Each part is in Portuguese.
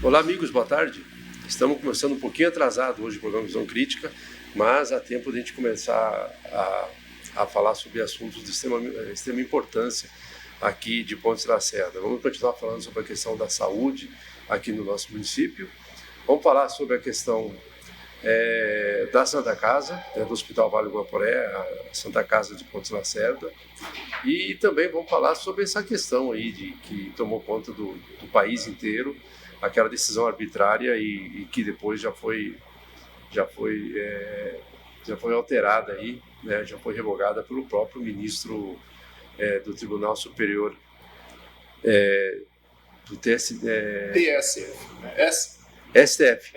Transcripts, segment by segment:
Olá, amigos, boa tarde. Estamos começando um pouquinho atrasado hoje o programa Visão Crítica, mas há tempo de a gente começar a falar sobre assuntos de extrema importância aqui de Pontes Lacerda. Vamos continuar falando sobre a questão da saúde aqui no nosso município. Vamos falar sobre a questão da Santa Casa, do Hospital Vale do Guaporé, a Santa Casa de Pontes Lacerda. E também vamos falar sobre essa questão aí que tomou conta do país inteiro, aquela decisão arbitrária e que depois já foi alterada aí, né, já foi revogada pelo próprio ministro do Tribunal Superior do STF,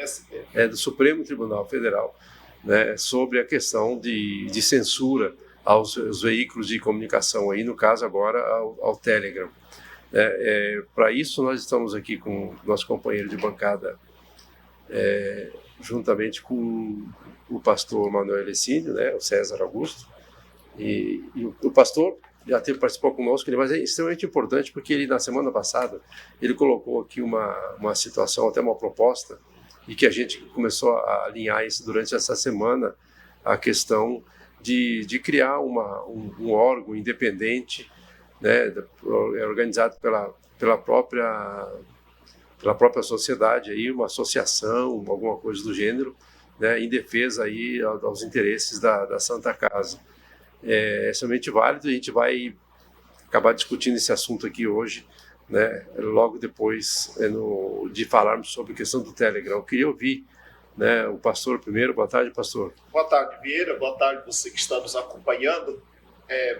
do Supremo Tribunal Federal, né, sobre a questão de censura aos veículos de comunicação, aí, no caso agora ao Telegram. Para isso nós estamos aqui com o nosso companheiro de bancada, juntamente com o pastor Manuel Lecínio, né, o César Augusto, e o pastor já participou conosco, mas é extremamente importante porque ele, na semana passada, ele colocou aqui uma situação, até uma proposta, e que a gente começou a alinhar isso durante essa semana, a questão de criar um órgão independente, né, organizado pela própria sociedade, aí, uma associação, alguma coisa do gênero, né, em defesa aí aos interesses da Santa Casa. É extremamente válido, a gente vai acabar discutindo esse assunto aqui hoje, né, logo depois de falarmos sobre a questão do Telegram. Eu queria ouvir, né, o pastor primeiro. Boa tarde, pastor. Boa tarde, Vieira. Boa tarde, você que está nos acompanhando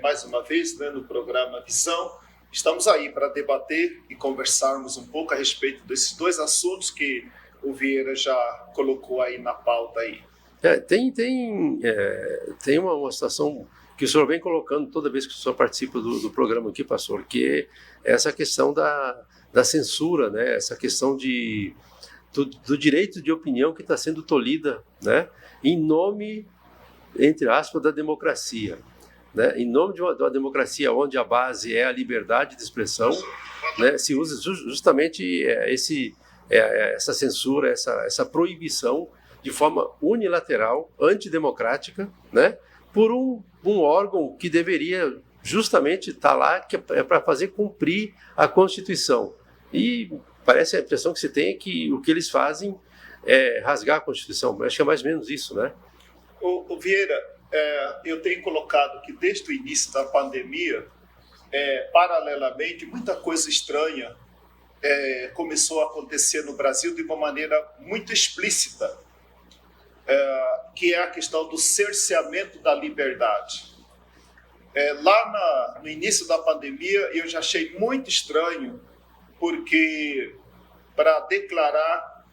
mais uma vez, né, no programa Visão. Estamos aí para debater e conversarmos um pouco a respeito desses dois assuntos que o Vieira já colocou aí na pauta aí. Tem uma situação que o senhor vem colocando toda vez que o senhor participa do programa aqui, pastor, que é essa questão da censura, né? Essa questão do direito de opinião que está sendo tolhida, né? Em nome, entre aspas, da democracia. Né? Em nome de uma democracia onde a base é a liberdade de expressão, né? Se usa justamente essa censura, essa proibição de forma unilateral, antidemocrática, né? Por um órgão que deveria justamente estar lá, que é para fazer cumprir a Constituição. E parece a impressão que se tem é que o que eles fazem é rasgar a Constituição. Acho que é mais ou menos isso, né? O Vieira, eu tenho colocado que desde o início da pandemia, paralelamente, muita coisa estranha começou a acontecer no Brasil de uma maneira muito explícita, que é a questão do cerceamento da liberdade. Lá no início da pandemia, eu já achei muito estranho, porque para declarar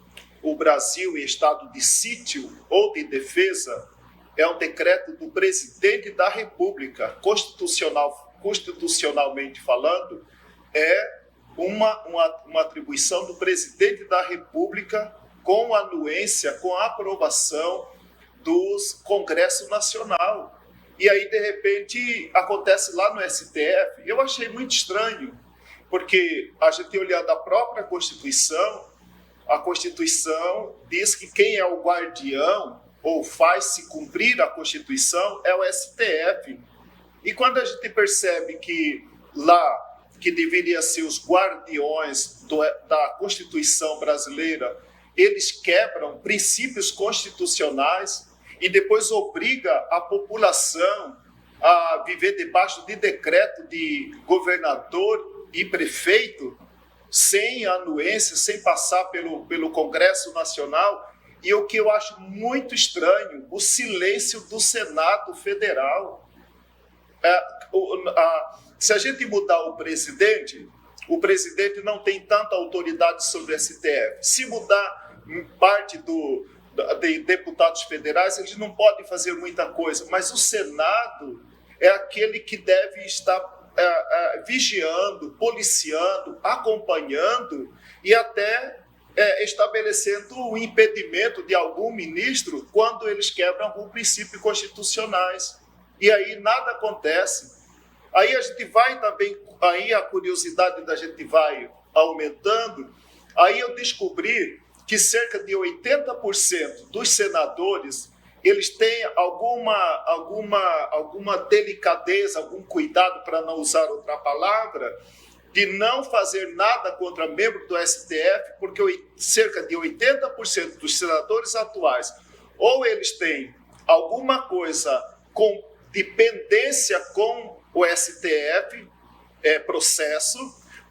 o Brasil em estado de sítio ou de defesa, é um decreto do presidente da República, constitucionalmente falando, é uma atribuição do presidente da República com anuência, com a aprovação do Congresso Nacional. E aí, de repente, acontece lá no STF. Eu achei muito estranho, porque a gente olhando a própria Constituição, a Constituição diz que quem é o guardião ou faz-se cumprir a Constituição é o STF. E quando a gente percebe que lá, que deveria ser os guardiões da Constituição brasileira, eles quebram princípios constitucionais e depois obriga a população a viver debaixo de decreto de governador e prefeito, sem anuência, sem passar pelo Congresso Nacional. E o que eu acho muito estranho, o silêncio do Senado Federal. Se a gente mudar o presidente não tem tanta autoridade sobre o STF. Se mudar parte de deputados federais, eles não podem fazer muita coisa, mas o Senado é aquele que deve estar vigiando, policiando, acompanhando e até estabelecendo o impedimento de algum ministro quando eles quebram algum princípio constitucionais. E aí nada acontece. Aí a gente vai também, aí a curiosidade da gente vai aumentando. Aí eu descobri que cerca de 80% dos senadores, eles têm alguma delicadeza, algum cuidado, para não usar outra palavra, de não fazer nada contra membro do STF, porque cerca de 80% dos senadores atuais, ou eles têm alguma coisa com dependência com o STF, processo,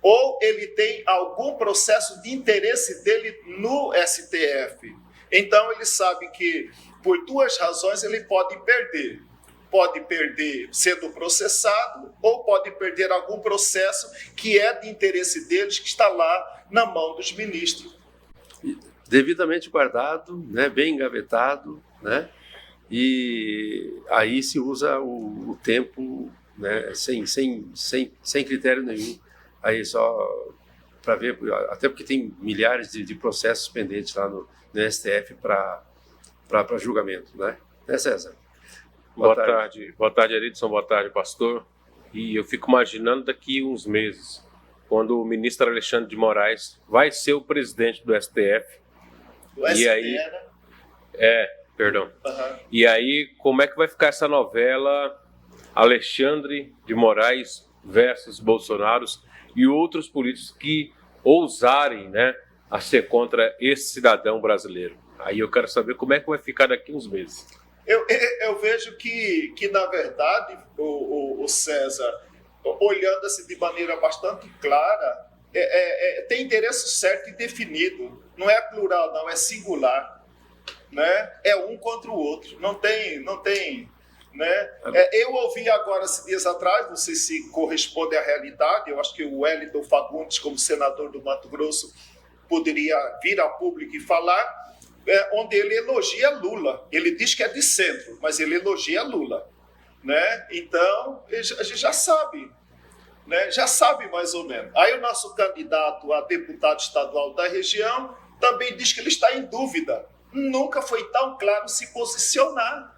ou ele tem algum processo de interesse dele no STF. Então, ele sabe que, por duas razões, ele pode perder. Pode perder sendo processado, ou pode perder algum processo que é de interesse deles, que está lá na mão dos ministros. Devidamente guardado, né, bem engavetado, né, e aí se usa o tempo, né, sem critério nenhum, aí só para ver, até porque tem milhares de processos pendentes lá no STF para julgamento, né, César? Boa tarde, Aridson, boa tarde, pastor. E eu fico imaginando daqui uns meses, quando o ministro Alexandre de Moraes vai ser o presidente do STF. O e STF, aí, né? Perdão. Uhum. E aí, como é que vai ficar essa novela Alexandre de Moraes versus Bolsonaro e outros políticos que ousarem, né, a ser contra esse cidadão brasileiro? Aí eu quero saber como é que vai ficar daqui uns meses. Eu vejo que na verdade, o César, olhando assim de maneira bastante clara, tem interesse certo e definido. Não é plural, não, é singular. Né? É um contra o outro. Não tem. Né? Eu ouvi agora, dias atrás, não sei se corresponde à realidade, eu acho que o Wellington Fagundes, como senador do Mato Grosso, poderia vir a público e falar, onde ele elogia Lula. Ele diz que é de centro, mas ele elogia Lula. Né? Então, a gente já sabe. Né? Já sabe mais ou menos. Aí o nosso candidato a deputado estadual da região também diz que ele está em dúvida. Nunca foi tão claro se posicionar.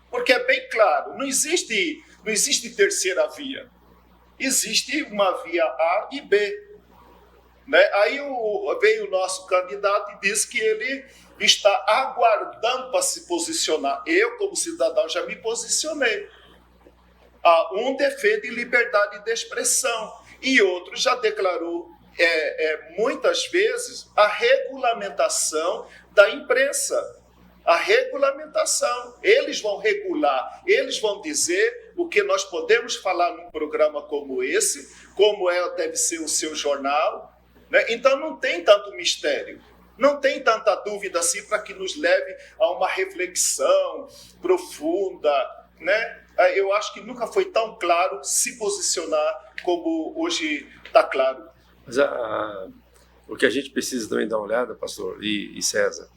Porque é bem claro, não existe terceira via. Existe uma via A e B. Né? Aí veio o nosso candidato e disse que ele está aguardando para se posicionar. Eu, como cidadão, já me posicionei. Um defende liberdade de expressão e outro já declarou muitas vezes a regulamentação da imprensa. A regulamentação. Eles vão regular, eles vão dizer o que nós podemos falar num programa como esse, como deve ser o seu jornal. Né? Então não tem tanto mistério, não tem tanta dúvida assim para que nos leve a uma reflexão profunda. Né? Eu acho que nunca foi tão claro se posicionar como hoje está claro. Mas o que a gente precisa também dar uma olhada, pastor e César,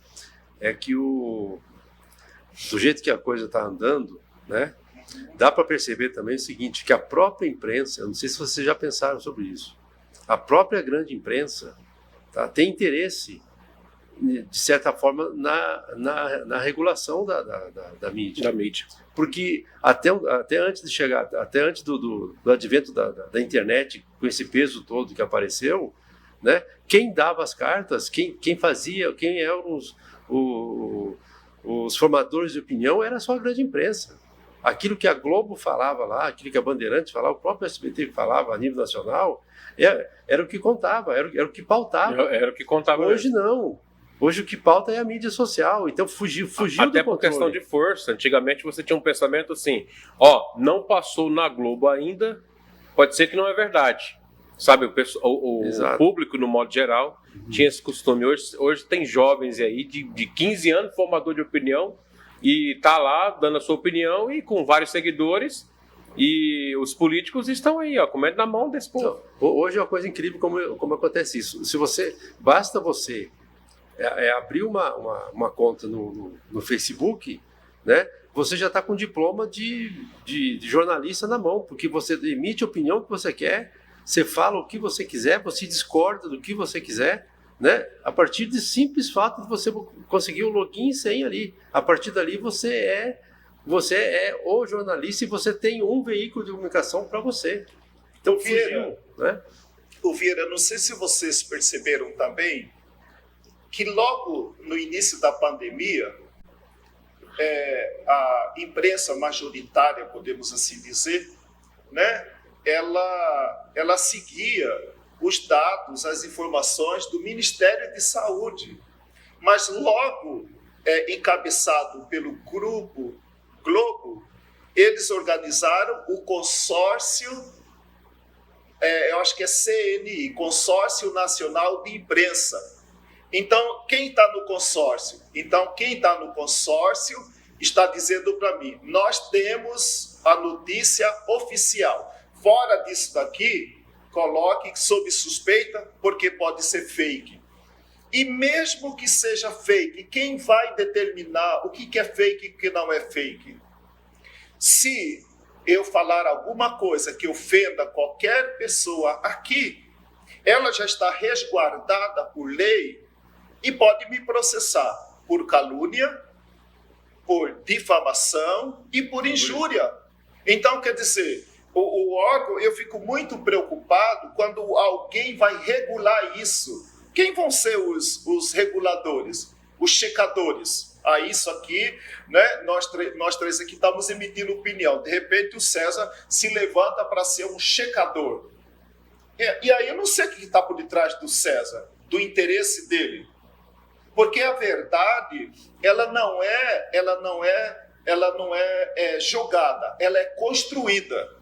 é que do jeito que a coisa está andando, né, dá para perceber também o seguinte, que a própria imprensa, eu não sei se vocês já pensaram sobre isso, a própria grande imprensa, tá, tem interesse, de certa forma, na regulação da mídia. Da mídia. Porque até antes de chegar, até antes do advento da internet, com esse peso todo que apareceu, né, quem dava as cartas, quem fazia, quem eram os formadores de opinião, era só a grande imprensa. Aquilo que a Globo falava lá, aquilo que a Bandeirantes falava, o próprio SBT falava a nível nacional, era o que contava, era o que pautava. Era o que contava. Hoje não. Hoje o que pauta é a mídia social, então fugiu até do por controle. questão de força. Antigamente você tinha um pensamento assim, não passou na Globo ainda, pode ser que não é verdade. Sabe, o público, no modo geral, tinha esse costume. Hoje tem jovens aí de 15 anos, formador de opinião, e tá lá dando a sua opinião e com vários seguidores, e os políticos estão aí, comendo na mão desse povo. Então, hoje é uma coisa incrível como acontece isso. Basta você abrir uma conta no Facebook, né? Você já está com diploma de jornalista na mão, porque você emite a opinião que você quer, você fala o que você quiser, você discorda do que você quiser, né? A partir de simples fato de você conseguir o login e senha ali. A partir dali você é o jornalista e você tem um veículo de comunicação para você. Então, fugiu, né? Vieira, não sei se vocês perceberam também que logo no início da pandemia, a imprensa majoritária, podemos assim dizer, né, ela seguia os dados, as informações do Ministério de Saúde, mas logo encabeçado pelo Grupo Globo, eles organizaram o consórcio, eu acho que é CNI, Consórcio Nacional de Imprensa. Então, quem está no consórcio? Então, quem está no consórcio está dizendo para mim, nós temos a notícia oficial. Fora disso daqui, coloque sob suspeita, porque pode ser fake. E mesmo que seja fake, quem vai determinar o que é fake e o que não é fake? Se eu falar alguma coisa que ofenda qualquer pessoa aqui, ela já está resguardada por lei e pode me processar por calúnia, por difamação e por injúria. Então, quer dizer, o órgão, eu fico muito preocupado quando alguém vai regular isso. Quem vão ser os reguladores? Os checadores? Isso aqui, né, nós três aqui estamos emitindo opinião. De repente o César se levanta para ser um checador. E aí eu não sei o que está por detrás do César, do interesse dele. Porque a verdade, ela não é jogada, ela é construída.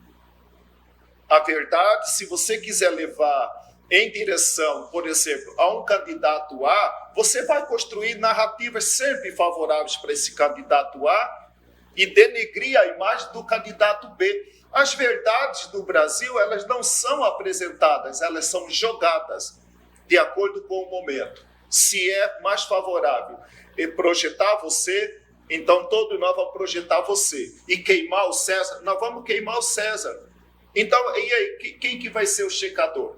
A verdade, se você quiser levar em direção, por exemplo, a um candidato A, você vai construir narrativas sempre favoráveis para esse candidato A e denegrir a imagem do candidato B. As verdades do Brasil, elas não são apresentadas, elas são jogadas de acordo com o momento. Se é mais favorável projetar você, então todos nós vamos projetar você. E queimar o César, nós vamos queimar o César. Então, e aí, quem que vai ser o checador?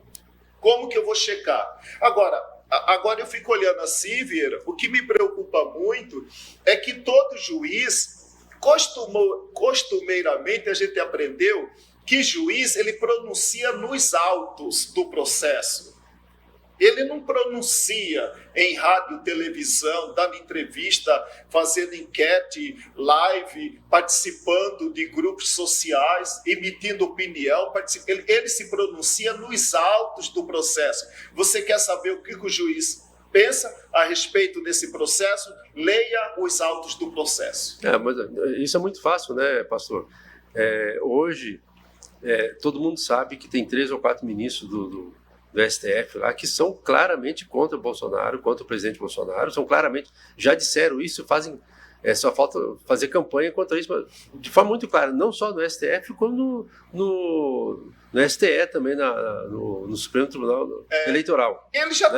Como que eu vou checar? Agora eu fico olhando assim, Vieira, o que me preocupa muito é que todo juiz, costumeiramente a gente aprendeu que juiz, ele pronuncia nos autos do processo. Ele não pronuncia em rádio, televisão, dando entrevista, fazendo enquete, live, participando de grupos sociais, emitindo opinião. Ele se pronuncia nos autos do processo. Você quer saber o que o juiz pensa a respeito desse processo? Leia os autos do processo. Mas isso é muito fácil, né, pastor? Hoje, todo mundo sabe que tem 3 ou 4 ministros do STF lá, que são claramente contra o Bolsonaro, contra o presidente Bolsonaro, são claramente, já disseram isso, fazem, só falta fazer campanha contra isso, mas de forma muito clara, não só no STF, como no STE também, no Supremo Tribunal Eleitoral. Ele já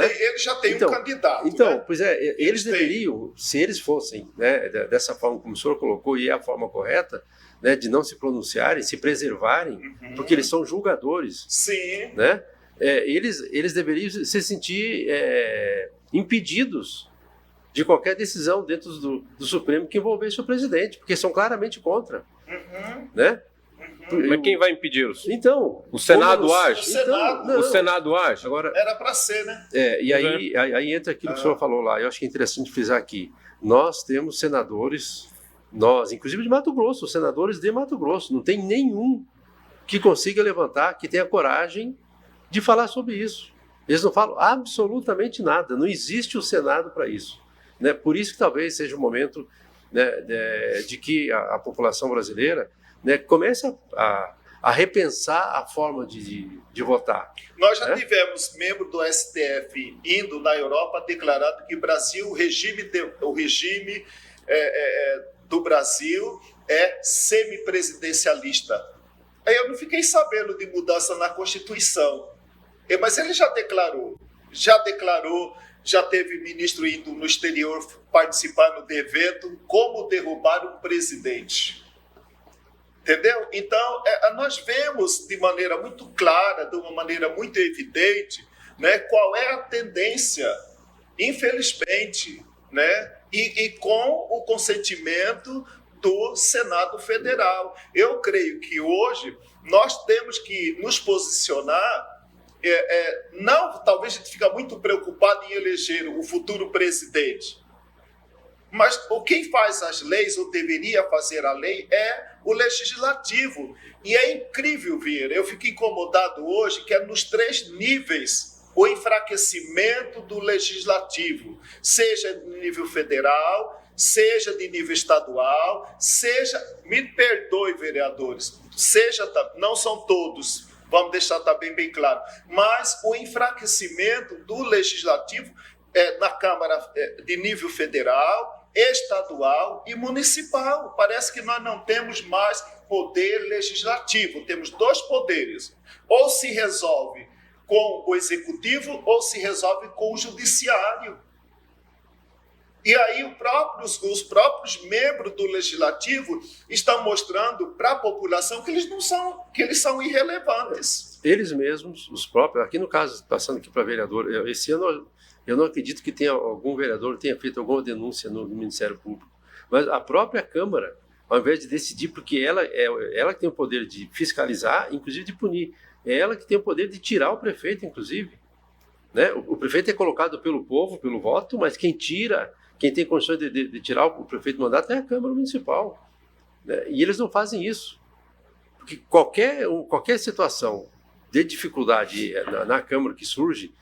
tem um candidato. Então, né? Pois eles deveriam, se eles fossem, né, dessa forma como o senhor colocou, e é a forma correta, né, de não se pronunciarem, se preservarem, porque eles são julgadores. Sim. Né? Eles deveriam se sentir impedidos de qualquer decisão dentro do Supremo que envolvesse o presidente, porque são claramente contra. Né? Mas quem vai impedi-los? Então, o Senado age? O Senado age? Agora, era para ser, né? E aí entra aquilo que o senhor falou lá. Eu acho que é interessante frisar aqui. Nós temos senadores, inclusive de Mato Grosso, os senadores de Mato Grosso, não tem nenhum que consiga levantar, que tenha coragem de falar sobre isso. Eles não falam absolutamente nada, não existe o Senado para isso. Né? Por isso que talvez seja o momento, né, de que a população brasileira, né, comece a repensar a forma de votar. Nós já tivemos membro do STF indo na Europa declarando que o regime do Brasil é semipresidencialista. Aí eu não fiquei sabendo de mudança na Constituição. Mas ele já declarou, já teve ministro indo no exterior participando do evento, como derrubar um presidente. Entendeu? Então, nós vemos de maneira muito clara, de uma maneira muito evidente, né, qual é a tendência infelizmente, né? E com o consentimento do Senado Federal. Eu creio que hoje nós temos que nos posicionar, não, talvez a gente fica muito preocupado em eleger o futuro presidente, mas quem faz as leis, ou deveria fazer a lei, é o legislativo. E é incrível, Vieira, eu fico incomodado hoje que é nos 3 níveis o enfraquecimento do legislativo, seja de nível federal, seja de nível estadual, seja, me perdoe, vereadores, seja, não são todos, vamos deixar também bem claro, mas o enfraquecimento do legislativo na Câmara de nível federal, estadual e municipal. Parece que nós não temos mais poder legislativo, temos 2 poderes, ou se resolve com o executivo ou se resolve com o judiciário. E aí os próprios membros do legislativo estão mostrando para a população que eles são irrelevantes. Eles mesmos, os próprios, aqui no caso, passando aqui para vereador, esse ano eu não acredito que tenha algum vereador que tenha feito alguma denúncia no Ministério Público, mas a própria Câmara, ao invés de decidir, porque ela que tem o poder de fiscalizar, inclusive de punir, é ela que tem o poder de tirar o prefeito, inclusive. Né? O prefeito é colocado pelo povo, pelo voto, mas quem tem condições de tirar o prefeito do mandato é a Câmara Municipal. Né? E eles não fazem isso. Porque qualquer situação de dificuldade na Câmara que surge,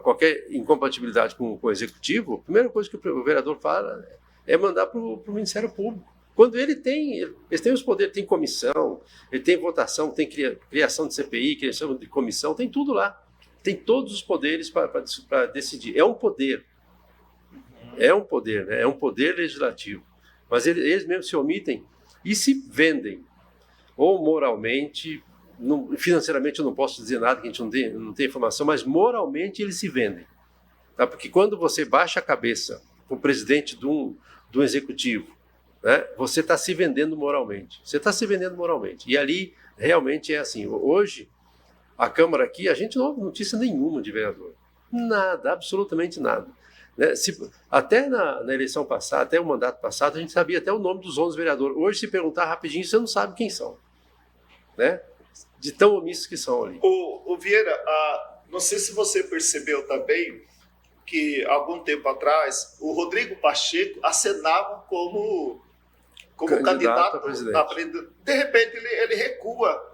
qualquer incompatibilidade com o Executivo, a primeira coisa que o vereador fala é mandar para o Ministério Público. Quando eles têm os poderes, tem comissão, ele tem votação, tem criação de CPI, criação de comissão, tem tudo lá. Tem todos os poderes para decidir. É um poder. É um poder, né? É um poder legislativo. Mas eles mesmos se omitem e se vendem. Ou moralmente, financeiramente eu não posso dizer nada, que a gente não tem informação, mas moralmente eles se vendem. Tá? Porque quando você baixa a cabeça para o presidente de um executivo, né, você está se vendendo moralmente. Você está se vendendo moralmente. E ali realmente é assim. Hoje, a Câmara aqui, a gente não ouve notícia nenhuma de vereador. Nada, absolutamente nada. Né? Até na eleição passada, até o mandato passado, a gente sabia até o nome dos 11 vereadores. Hoje, se perguntar rapidinho, você não sabe quem são. Né? De tão omissos que são ali. O Vieira, não sei se você percebeu também que, algum tempo atrás, o Rodrigo Pacheco acenava como candidato a presidente. De repente, ele recua.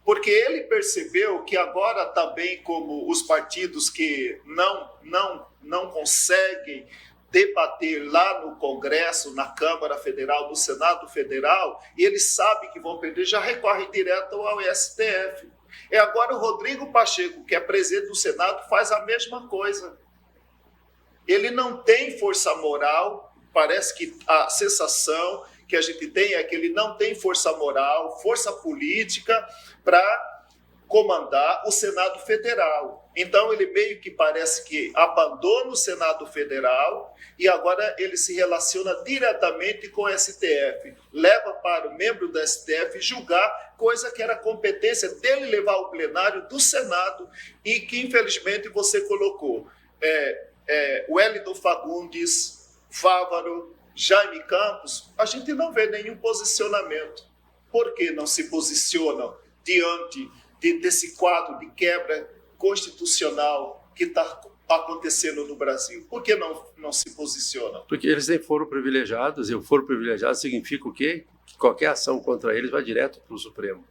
Porque ele percebeu que agora também, como os partidos que não conseguem debater lá no Congresso, na Câmara Federal, no Senado Federal, e eles sabem que vão perder, já recorrem direto ao STF. E agora o Rodrigo Pacheco, que é presidente do Senado, faz a mesma coisa. Ele não tem força moral, parece que a sensação que a gente tem é que ele não tem força moral, força política para comandar o Senado Federal. Então ele meio que parece que abandona o Senado Federal e agora ele se relaciona diretamente com o STF. Leva para o membro do STF julgar, coisa que era competência dele levar ao plenário do Senado e que infelizmente você colocou. Wellington Fagundes, Fávaro, Jaime Campos, a gente não vê nenhum posicionamento. Por que não se posicionam diante desse quadro de quebra constitucional que está acontecendo no Brasil? Por que não se posicionam? Porque eles nem foram privilegiados, e o foro privilegiado significa o quê? Que qualquer ação contra eles vai direto para o Supremo.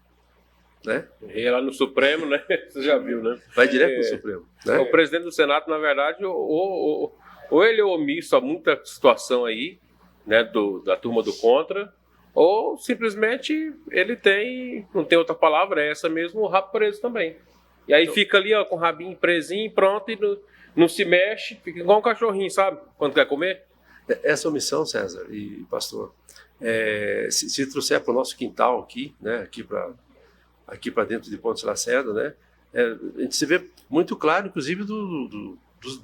Né? E lá no Supremo, né? Você já viu, né? Vai direto para o Supremo. Né? O presidente do Senado, na verdade, ou ele é omisso a muita situação aí, né, da turma do contra, ou simplesmente ele não tem outra palavra, é essa mesmo, o rabo preso também. E aí fica ali, ó, com o rabinho presinho, pronto, e não se mexe, fica igual um cachorrinho, sabe? Quando quer comer. Essa omissão, César e pastor, se trouxer para o nosso quintal aqui, né, aqui para dentro de Pontes Lacerda, né, a gente se vê muito claro, inclusive,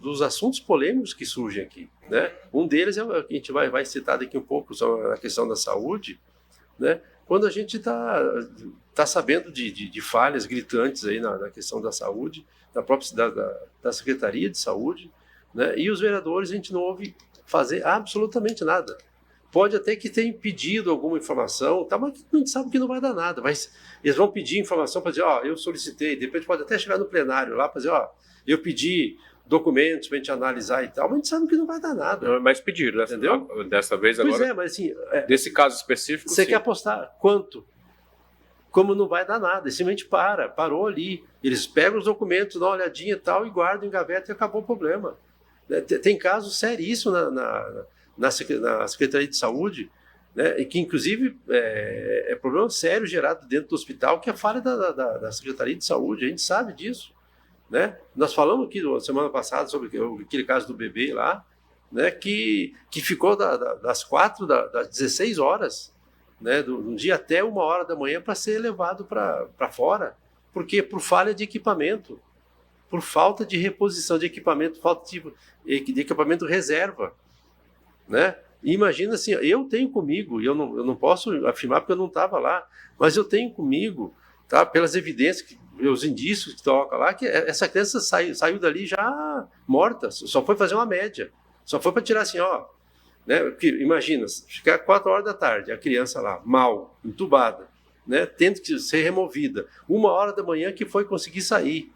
dos assuntos polêmicos que surgem aqui. Né? Um deles é o que a gente vai citar daqui um pouco, sobre a questão da saúde, né? Quando a gente tá sabendo de falhas gritantes aí na questão da saúde, da própria da Secretaria de Saúde, né? E os vereadores, a gente não ouve fazer absolutamente nada. Pode até que tenham pedido alguma informação, tá, mas a gente sabe que não vai dar nada. Mas eles vão pedir informação para dizer, eu solicitei, de repente pode até chegar no plenário lá para dizer, eu pedi documentos para a gente analisar e tal, mas a gente sabe que não vai dar nada. Mas pediram, entendeu? Dessa vez agora. Pois é, mas assim... desse caso específico, você quer apostar quanto? Como não vai dar nada, simplesmente parou ali. Eles pegam os documentos, dão uma olhadinha e tal, e guardam em gaveta e acabou o problema. Tem casos seríssimos na Secretaria de Saúde, né, e que inclusive é problema sério gerado dentro do hospital, que é a falha da Secretaria de Saúde, a gente sabe disso. Né? Nós falamos aqui semana passada sobre aquele caso do bebê lá, né, que ficou das 16 horas, né, do dia até 1h da manhã para ser levado para fora. Por quê? Por falha de equipamento, por falta de reposição de equipamento, falta de equipamento reserva. Né? E imagina assim, eu tenho comigo, eu não posso afirmar porque eu não estava lá, mas eu tenho comigo, tá, pelas evidências, os indícios que tocam lá, que essa criança saiu dali já morta, só foi fazer uma média, só foi para tirar assim, né? Imagina, ficar 4 horas da tarde, a criança lá, mal, entubada, né? Tendo que ser removida, 1h da manhã que foi conseguir sair,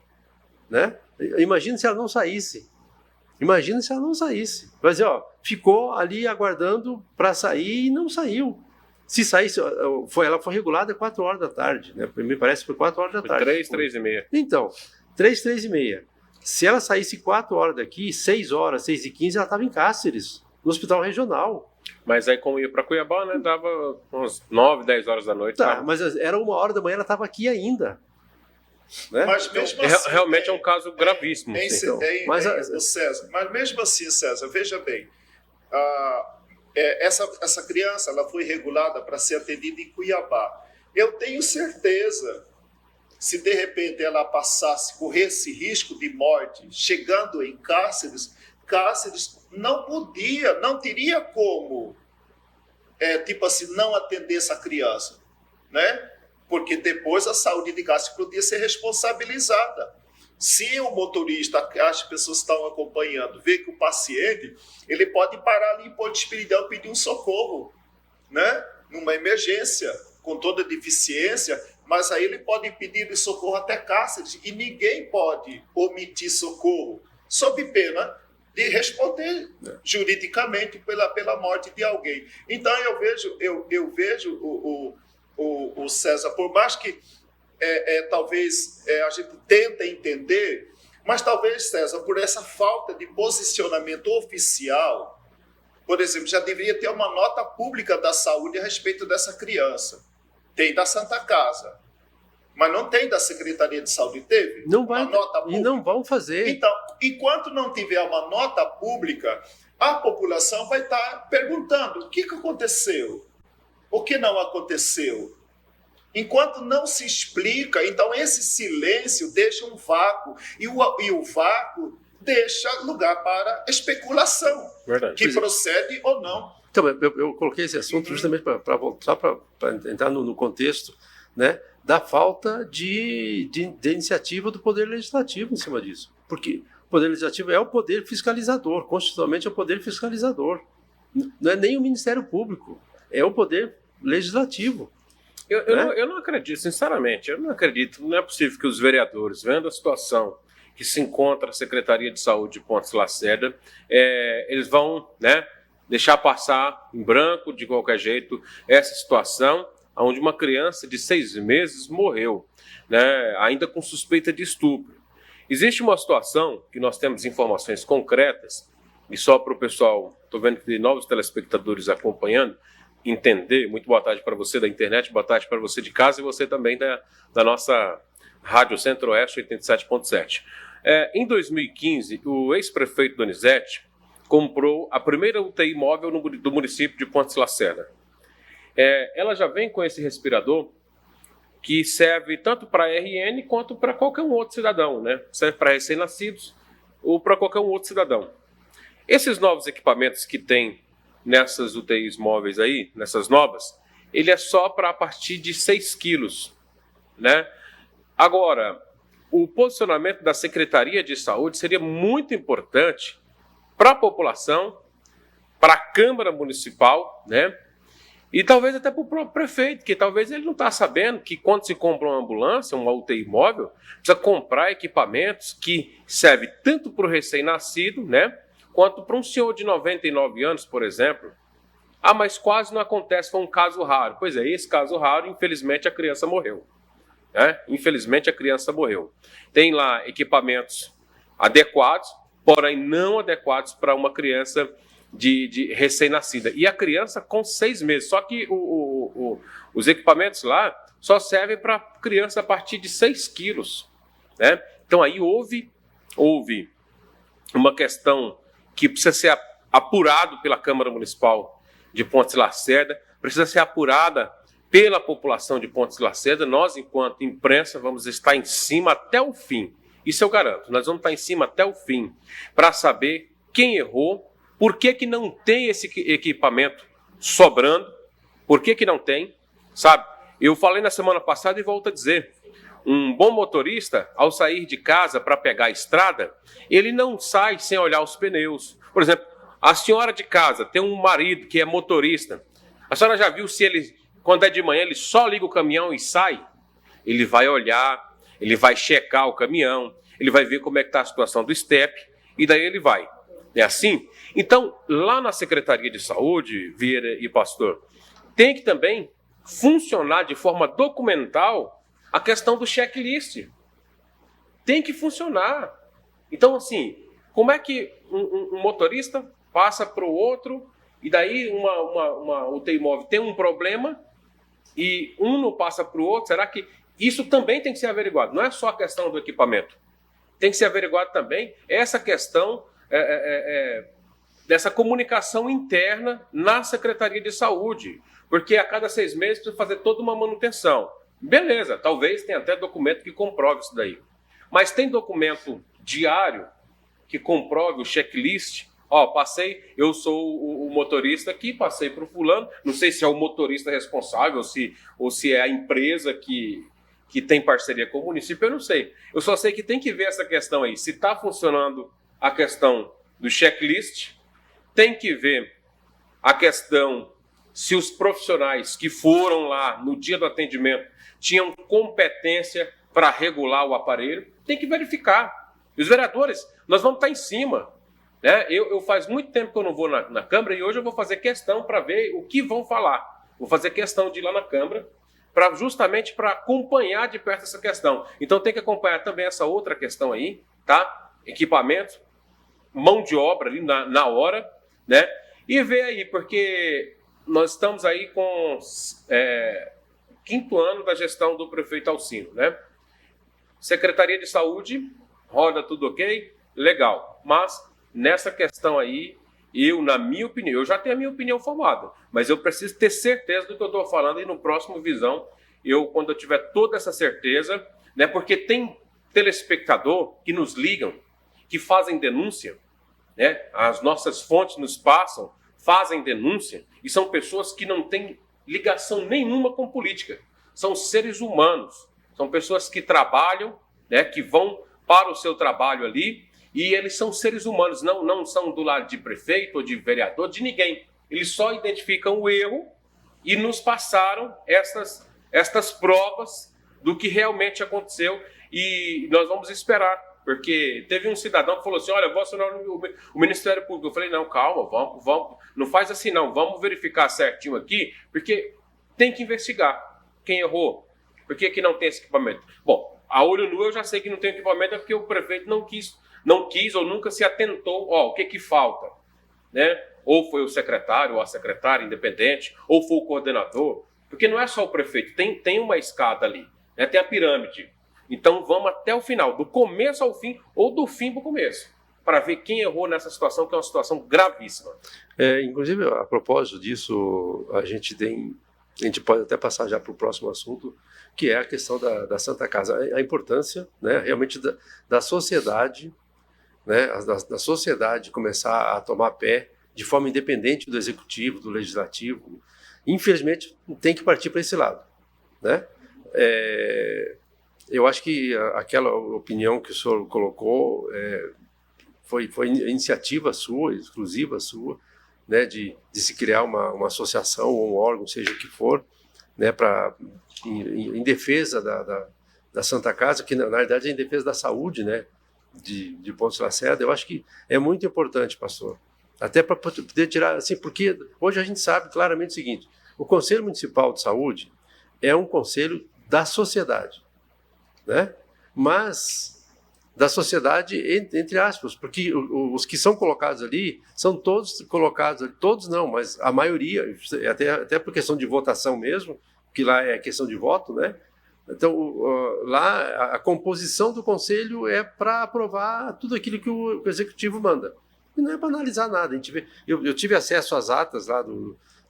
né? Imagina se ela não saísse. Mas, ficou ali aguardando para sair e não saiu. Se saísse, ela foi regulada 4 horas da tarde, né? Me parece que foi 4 horas da tarde. 3h30. Então, 3h30. Se ela saísse 4 horas daqui, 6 horas, 6h15, ela estava em Cáceres, no hospital regional. Mas aí, como ia para Cuiabá, né, dava uns 9, 10 horas da noite. Tá, mas era 1h da manhã, ela estava aqui ainda. Né? Mas mesmo assim, realmente é um caso gravíssimo. César, mas mesmo assim, César, veja bem, essa criança ela foi regulada para ser atendida em Cuiabá. Eu tenho certeza, se de repente ela corresse risco de morte, chegando em Cáceres não teria como, não atender essa criança, né? Porque depois a saúde de Cáceres podia ser responsabilizada. Se o motorista, as pessoas estão acompanhando, vê que o paciente, ele pode parar ali em Ponte Espiridão e pedir um socorro, né? Numa emergência, com toda deficiência, mas aí ele pode pedir socorro até Cáceres e ninguém pode omitir socorro, sob pena de responder juridicamente pela morte de alguém. Então eu vejo o César, por mais que talvez a gente tente entender, mas talvez, César, por essa falta de posicionamento oficial, por exemplo, já deveria ter uma nota pública da saúde a respeito dessa criança. Tem da Santa Casa, mas não tem da Secretaria de Saúde. Teve uma nota pública? E não vão fazer. Então, enquanto não tiver uma nota pública, a população vai estar perguntando o que aconteceu, o que não aconteceu. Enquanto não se explica, então esse silêncio deixa um vácuo, e o vácuo deixa lugar para especulação, que procede ou não. Então, eu coloquei esse assunto justamente para voltar, para entrar no contexto, né, da falta de iniciativa do Poder Legislativo em cima disso. Porque o Poder Legislativo é o poder fiscalizador, constitucionalmente é o poder fiscalizador. Não é nem o Ministério Público, é o Poder Legislativo. Eu não acredito, sinceramente, não é possível que os vereadores, vendo a situação que se encontra a Secretaria de Saúde de Pontes Lacerda, eles vão, né, deixar passar em branco, de qualquer jeito, essa situação onde uma criança de 6 meses morreu, né, ainda com suspeita de estupro. Existe uma situação que nós temos informações concretas, e só para o pessoal, estou vendo que tem novos telespectadores acompanhando, entender. Muito boa tarde para você da internet, boa tarde para você de casa e você também da nossa Rádio Centro-Oeste 87.7. Em 2015, o ex-prefeito Donizete comprou a primeira UTI móvel do município de Pontes Lacerda. Ela já vem com esse respirador que serve tanto para RN quanto para qualquer um outro cidadão, né? Serve para recém-nascidos ou para qualquer um outro cidadão. Esses novos equipamentos que tem nessas UTIs móveis aí, nessas novas, ele é só para a partir de 6 quilos, né? Agora, o posicionamento da Secretaria de Saúde seria muito importante para a população, para a Câmara Municipal, né? E talvez até para o próprio prefeito, que talvez ele não está sabendo que quando se compra uma ambulância, uma UTI móvel, precisa comprar equipamentos que servem tanto para o recém-nascido, né, quanto para um senhor de 99 anos, por exemplo. Ah, mas quase não acontece, foi um caso raro. Pois é, esse caso raro, infelizmente, a criança morreu. Né? Infelizmente, a criança morreu. Tem lá equipamentos adequados, porém não adequados para uma criança de recém-nascida. E a criança com 6 meses. Só que os equipamentos lá só servem para criança a partir de 6 quilos. Né? Então aí houve uma questão que precisa ser apurado pela Câmara Municipal de Pontes de Lacerda, precisa ser apurada pela população de Pontes de Lacerda. Nós, enquanto imprensa, vamos estar em cima até o fim. Isso eu garanto. Nós vamos estar em cima até o fim para saber quem errou. Por que não tem esse equipamento sobrando? Por que não tem? Sabe? Eu falei na semana passada e volto a dizer. Um bom motorista, ao sair de casa para pegar a estrada, ele não sai sem olhar os pneus. Por exemplo, a senhora de casa tem um marido que é motorista. A senhora já viu se ele, quando é de manhã, ele só liga o caminhão e sai? Ele vai olhar, ele vai checar o caminhão, ele vai ver como é que está a situação do estepe, e daí ele vai. É assim? Então, lá na Secretaria de Saúde, Vieira e Pastor, tem que também funcionar de forma documental a questão do checklist. Tem que funcionar. Então, assim, como é que um motorista passa para o outro e daí uma UTI móvel tem um problema e um não passa para o outro? Será que isso também tem que ser averiguado? Não é só a questão do equipamento. Tem que ser averiguado também essa questão dessa comunicação interna na Secretaria de Saúde, porque a cada 6 meses precisa fazer toda uma manutenção. Beleza, talvez tenha até documento que comprove isso daí. Mas tem documento diário que comprove o checklist? Ó, passei, eu sou o motorista aqui, passei para o fulano, não sei se é o motorista responsável ou se é a empresa que tem parceria com o município, eu não sei. Eu só sei que tem que ver essa questão aí, se está funcionando a questão do checklist, tem que ver a questão se os profissionais que foram lá no dia do atendimento tinham competência para regular o aparelho, tem que verificar. E os vereadores, nós vamos estar em cima. Né? Eu faz muito tempo que eu não vou na Câmara e hoje eu vou fazer questão para ver o que vão falar. Vou fazer questão de ir lá na Câmara justamente para acompanhar de perto essa questão. Então tem que acompanhar também essa outra questão aí, tá? Equipamento, mão de obra ali na hora, né? E ver aí, porque nós estamos aí com 5º ano da gestão do prefeito Alcino, né? Secretaria de Saúde, roda tudo ok, legal. Mas nessa questão aí, na minha opinião, eu já tenho a minha opinião formada, mas eu preciso ter certeza do que eu estou falando e no próximo Visão, quando eu tiver toda essa certeza, né? Porque tem telespectador que nos ligam, que fazem denúncia, né? As nossas fontes nos passam, fazem denúncia, e são pessoas que não têm ligação nenhuma com política. São seres humanos, são pessoas que trabalham, né? Que vão para o seu trabalho ali, e eles são seres humanos, não são do lado de prefeito ou de vereador, de ninguém. Eles só identificam o erro e nos passaram estas provas do que realmente aconteceu, e nós vamos esperar. Porque teve um cidadão que falou assim, olha, vou acionar o Ministério Público. Eu falei, não, calma, vamos, não faz assim não, vamos verificar certinho aqui, porque tem que investigar quem errou. Por que não tem esse equipamento? Bom, a olho nu eu já sei que não tem equipamento, é porque o prefeito não quis ou nunca se atentou, o que falta, né? Ou foi o secretário ou a secretária independente, ou foi o coordenador, porque não é só o prefeito, tem uma escada ali, né? Tem a pirâmide. Então vamos até o final, do começo ao fim, ou do fim para o começo, para ver quem errou nessa situação, que é uma situação gravíssima. Inclusive, a propósito disso, a gente pode até passar já para o próximo assunto, que é a questão da Santa Casa. A importância, né, realmente da sociedade, né, da sociedade começar a tomar pé de forma independente do executivo, do legislativo. Infelizmente, tem que partir para esse lado, né? Eu acho que aquela opinião que o senhor colocou foi iniciativa sua, exclusiva sua, né, de se criar uma associação ou um órgão, seja o que for, né, em defesa da Santa Casa, que na verdade é em defesa da saúde, né, de Pontes Lacerda. Eu acho que é muito importante, pastor, até para poder tirar, assim, porque hoje a gente sabe claramente o seguinte: o Conselho Municipal de Saúde é um conselho da sociedade, né, mas da sociedade, entre aspas, porque os que são colocados ali são todos colocados, todos não, mas a maioria, até por questão de votação mesmo, que lá é questão de voto, né? Então, lá a composição do conselho é para aprovar tudo aquilo que o executivo manda. E não é para analisar nada. A gente vê, eu tive acesso às atas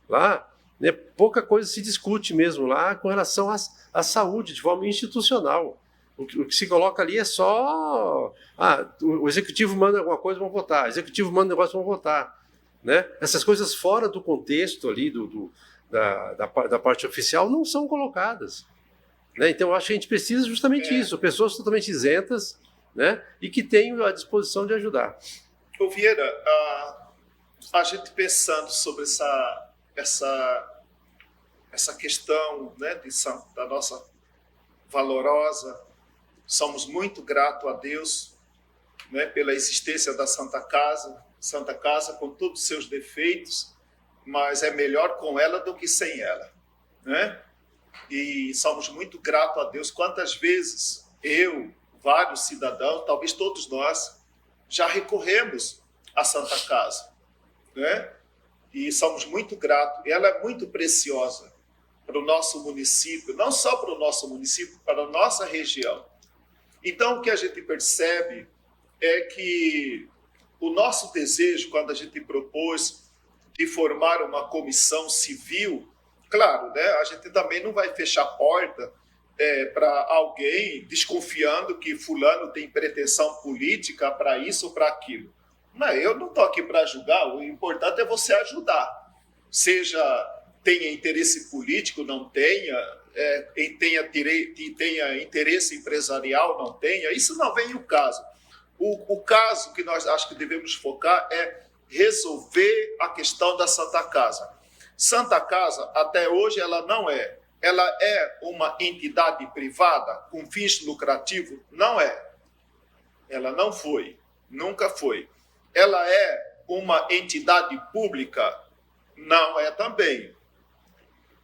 lá, né, pouca coisa se discute mesmo lá com relação à saúde, de forma institucional. O que se coloca ali é só... o executivo manda alguma coisa, vão votar. O executivo manda um negócio, vão votar. Né? Essas coisas fora do contexto ali da parte oficial não são colocadas. Né? Então, eu acho que a gente precisa justamente isso. Pessoas totalmente isentas, né? E que tenham a disposição de ajudar. Ô Vieira, a gente pensando sobre essa questão, né, da nossa valorosa, somos muito gratos a Deus, né, pela existência da Santa Casa com todos os seus defeitos, mas é melhor com ela do que sem ela, né? E somos muito gratos a Deus. Quantas vezes vários cidadãos, talvez todos nós, já recorremos à Santa Casa, né? E somos muito gratos. Ela é muito preciosa para o nosso município, não só para o nosso município, para a nossa região. Então, o que a gente percebe é que o nosso desejo, quando a gente propôs de formar uma comissão civil, claro, né, a gente também não vai fechar a porta para alguém desconfiando que fulano tem pretensão política para isso ou para aquilo. Não, eu não estou aqui para julgar, o importante é você ajudar. Tenha interesse político, não tenha, tenha interesse empresarial, não tenha, isso não vem o caso. O caso que nós acho que devemos focar é resolver a questão da Santa Casa. Santa Casa, até hoje, ela é uma entidade privada com fins lucrativos? Não é. Ela não foi, nunca foi. Ela é uma entidade pública? Não é também.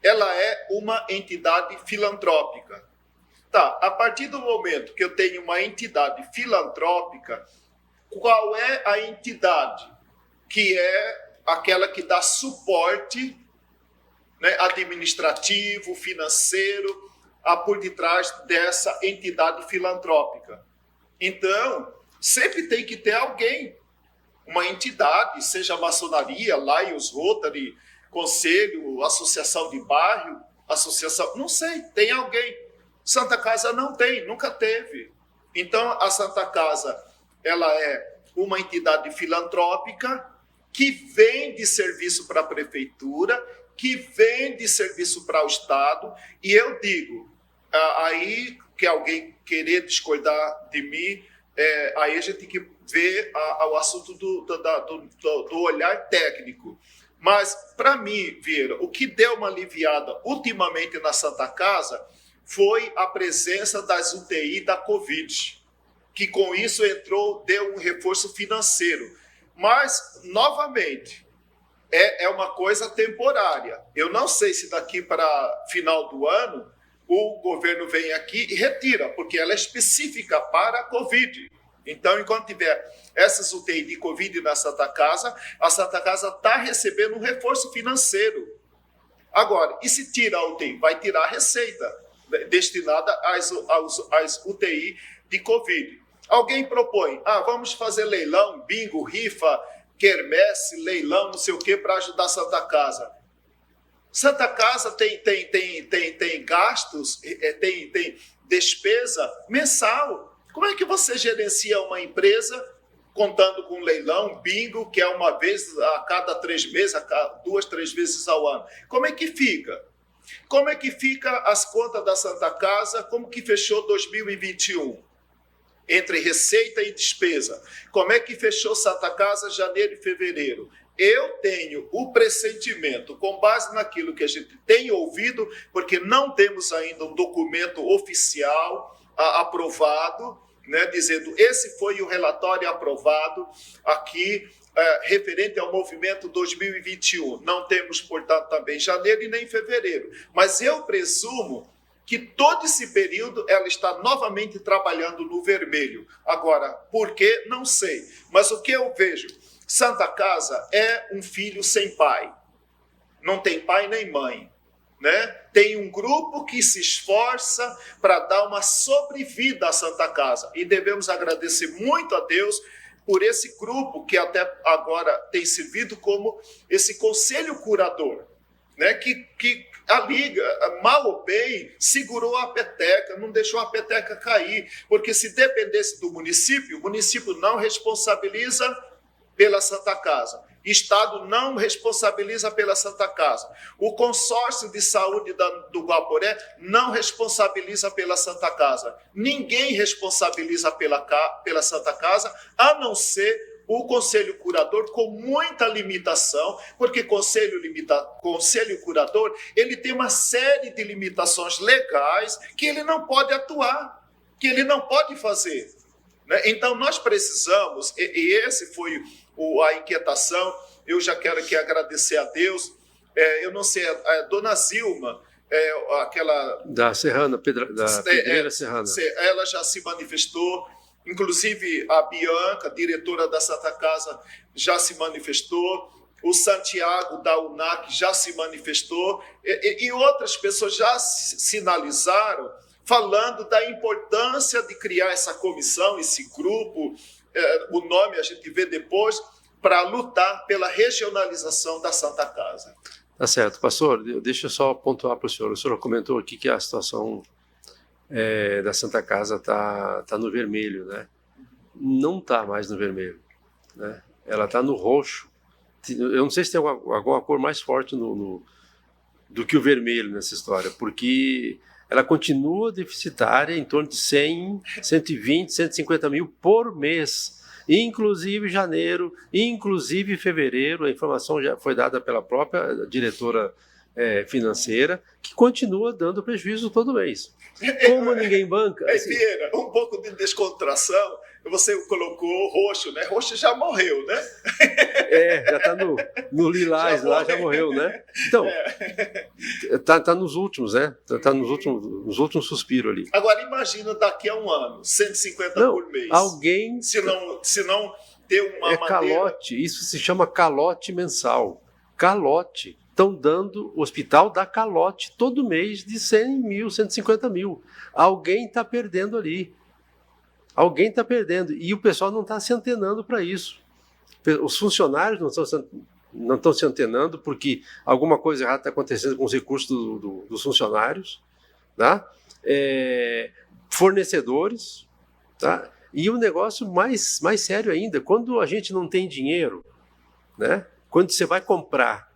Ela é uma entidade filantrópica. Tá, a partir do momento que eu tenho uma entidade filantrópica, qual é a entidade que é aquela que dá suporte, né, administrativo, financeiro, por detrás dessa entidade filantrópica? Então, sempre tem que ter alguém, uma entidade, seja a maçonaria, Lions, Rotary, conselho, associação de bairro, associação, não sei, tem alguém. Santa Casa não tem, nunca teve. Então, a Santa Casa, ela é uma entidade filantrópica que vende serviço para a prefeitura, que vende serviço para o Estado, e eu digo, aí que alguém querer discordar de mim, aí a gente tem que ver o assunto do olhar técnico. Mas, para mim, Vieira, o que deu uma aliviada ultimamente na Santa Casa foi a presença das UTI da Covid, que com isso deu um reforço financeiro. Mas, novamente, é uma coisa temporária. Eu não sei se daqui para final do ano o governo vem aqui e retira, porque ela é específica para a Covid. Então, enquanto tiver essas UTI de Covid na Santa Casa, a Santa Casa está recebendo um reforço financeiro. Agora, e se tira a UTI? Vai tirar a receita destinada às UTI de Covid. Alguém propõe, vamos fazer leilão, bingo, rifa, quermesse, leilão, não sei o quê, para ajudar a Santa Casa. Santa Casa tem gastos, tem despesa mensal. Como é que você gerencia uma empresa contando com leilão, bingo, que é uma vez a cada 3 meses, 2, 3 vezes ao ano? Como é que fica? Como é que fica as contas da Santa Casa? Como que fechou 2021? entre receita e despesa. Como é que fechou Santa Casa janeiro e fevereiro? Eu tenho o pressentimento, com base naquilo que a gente tem ouvido, porque não temos ainda um documento oficial aprovado, né, dizendo esse foi o relatório aprovado aqui, referente ao movimento 2021. Não temos, portanto, também janeiro e nem fevereiro. Mas eu presumo que todo esse período ela está novamente trabalhando no vermelho. Agora, por quê? Não sei. Mas o que eu vejo? Santa Casa é um filho sem pai. Não tem pai nem mãe, né? Tem um grupo que se esforça para dar uma sobrevida à Santa Casa. E devemos agradecer muito a Deus por esse grupo que até agora tem servido como esse conselho curador, né? Que a Liga, mal ou bem, segurou a peteca, não deixou a peteca cair, porque se dependesse do município, o município não responsabiliza pela Santa Casa. Estado não responsabiliza pela Santa Casa. O consórcio de saúde do Guaporé não responsabiliza pela Santa Casa. Ninguém responsabiliza pela Santa Casa, a não ser o Conselho Curador, com muita limitação, porque Conselho Curador ele tem uma série de limitações legais que ele não pode atuar, que ele não pode fazer. Né? Então, nós precisamos, e esse foi a inquietação, eu já quero aqui agradecer a Deus, eu não sei, a dona Zilma, aquela... Da Serrana, da Pedreira Serrana. Ela já se manifestou, inclusive a Bianca, diretora da Santa Casa, já se manifestou, o Santiago da UNAC já se manifestou, e outras pessoas já sinalizaram, falando da importância de criar essa comissão, esse grupo, o nome a gente vê depois, para lutar pela regionalização da Santa Casa. Tá certo. Pastor, deixa eu só pontuar para o senhor comentou aqui que a situação da Santa Casa está no vermelho, né? Não está mais no vermelho, né? Ela está no roxo. Eu não sei se tem alguma cor mais forte do que o vermelho nessa história, porque ela continua deficitária em torno de 100, 120, 150 mil por mês, inclusive janeiro, inclusive fevereiro. A informação já foi dada pela própria diretora financeira, que continua dando prejuízo todo mês. Como ninguém banca... Assim... Vieira, um pouco de descontração, você colocou roxo, né? Roxo já morreu, né? Já está no lilás lá, já morreu, né? Então, tá nos últimos, né? Tá nos últimos suspiros ali. Agora, imagina daqui a um ano, 150 por mês. Alguém... Se não ter uma maneira... calote, isso se chama calote mensal. Calote. Estão dando, o hospital dá calote todo mês de 100 mil, 150 mil. Alguém está perdendo ali. Alguém está perdendo. E o pessoal não está se antenando para isso. Os funcionários não estão se antenando porque alguma coisa errada está acontecendo com os recursos dos funcionários. Tá? Fornecedores. Tá? E o negócio mais sério ainda, quando a gente não tem dinheiro, né? Quando você vai comprar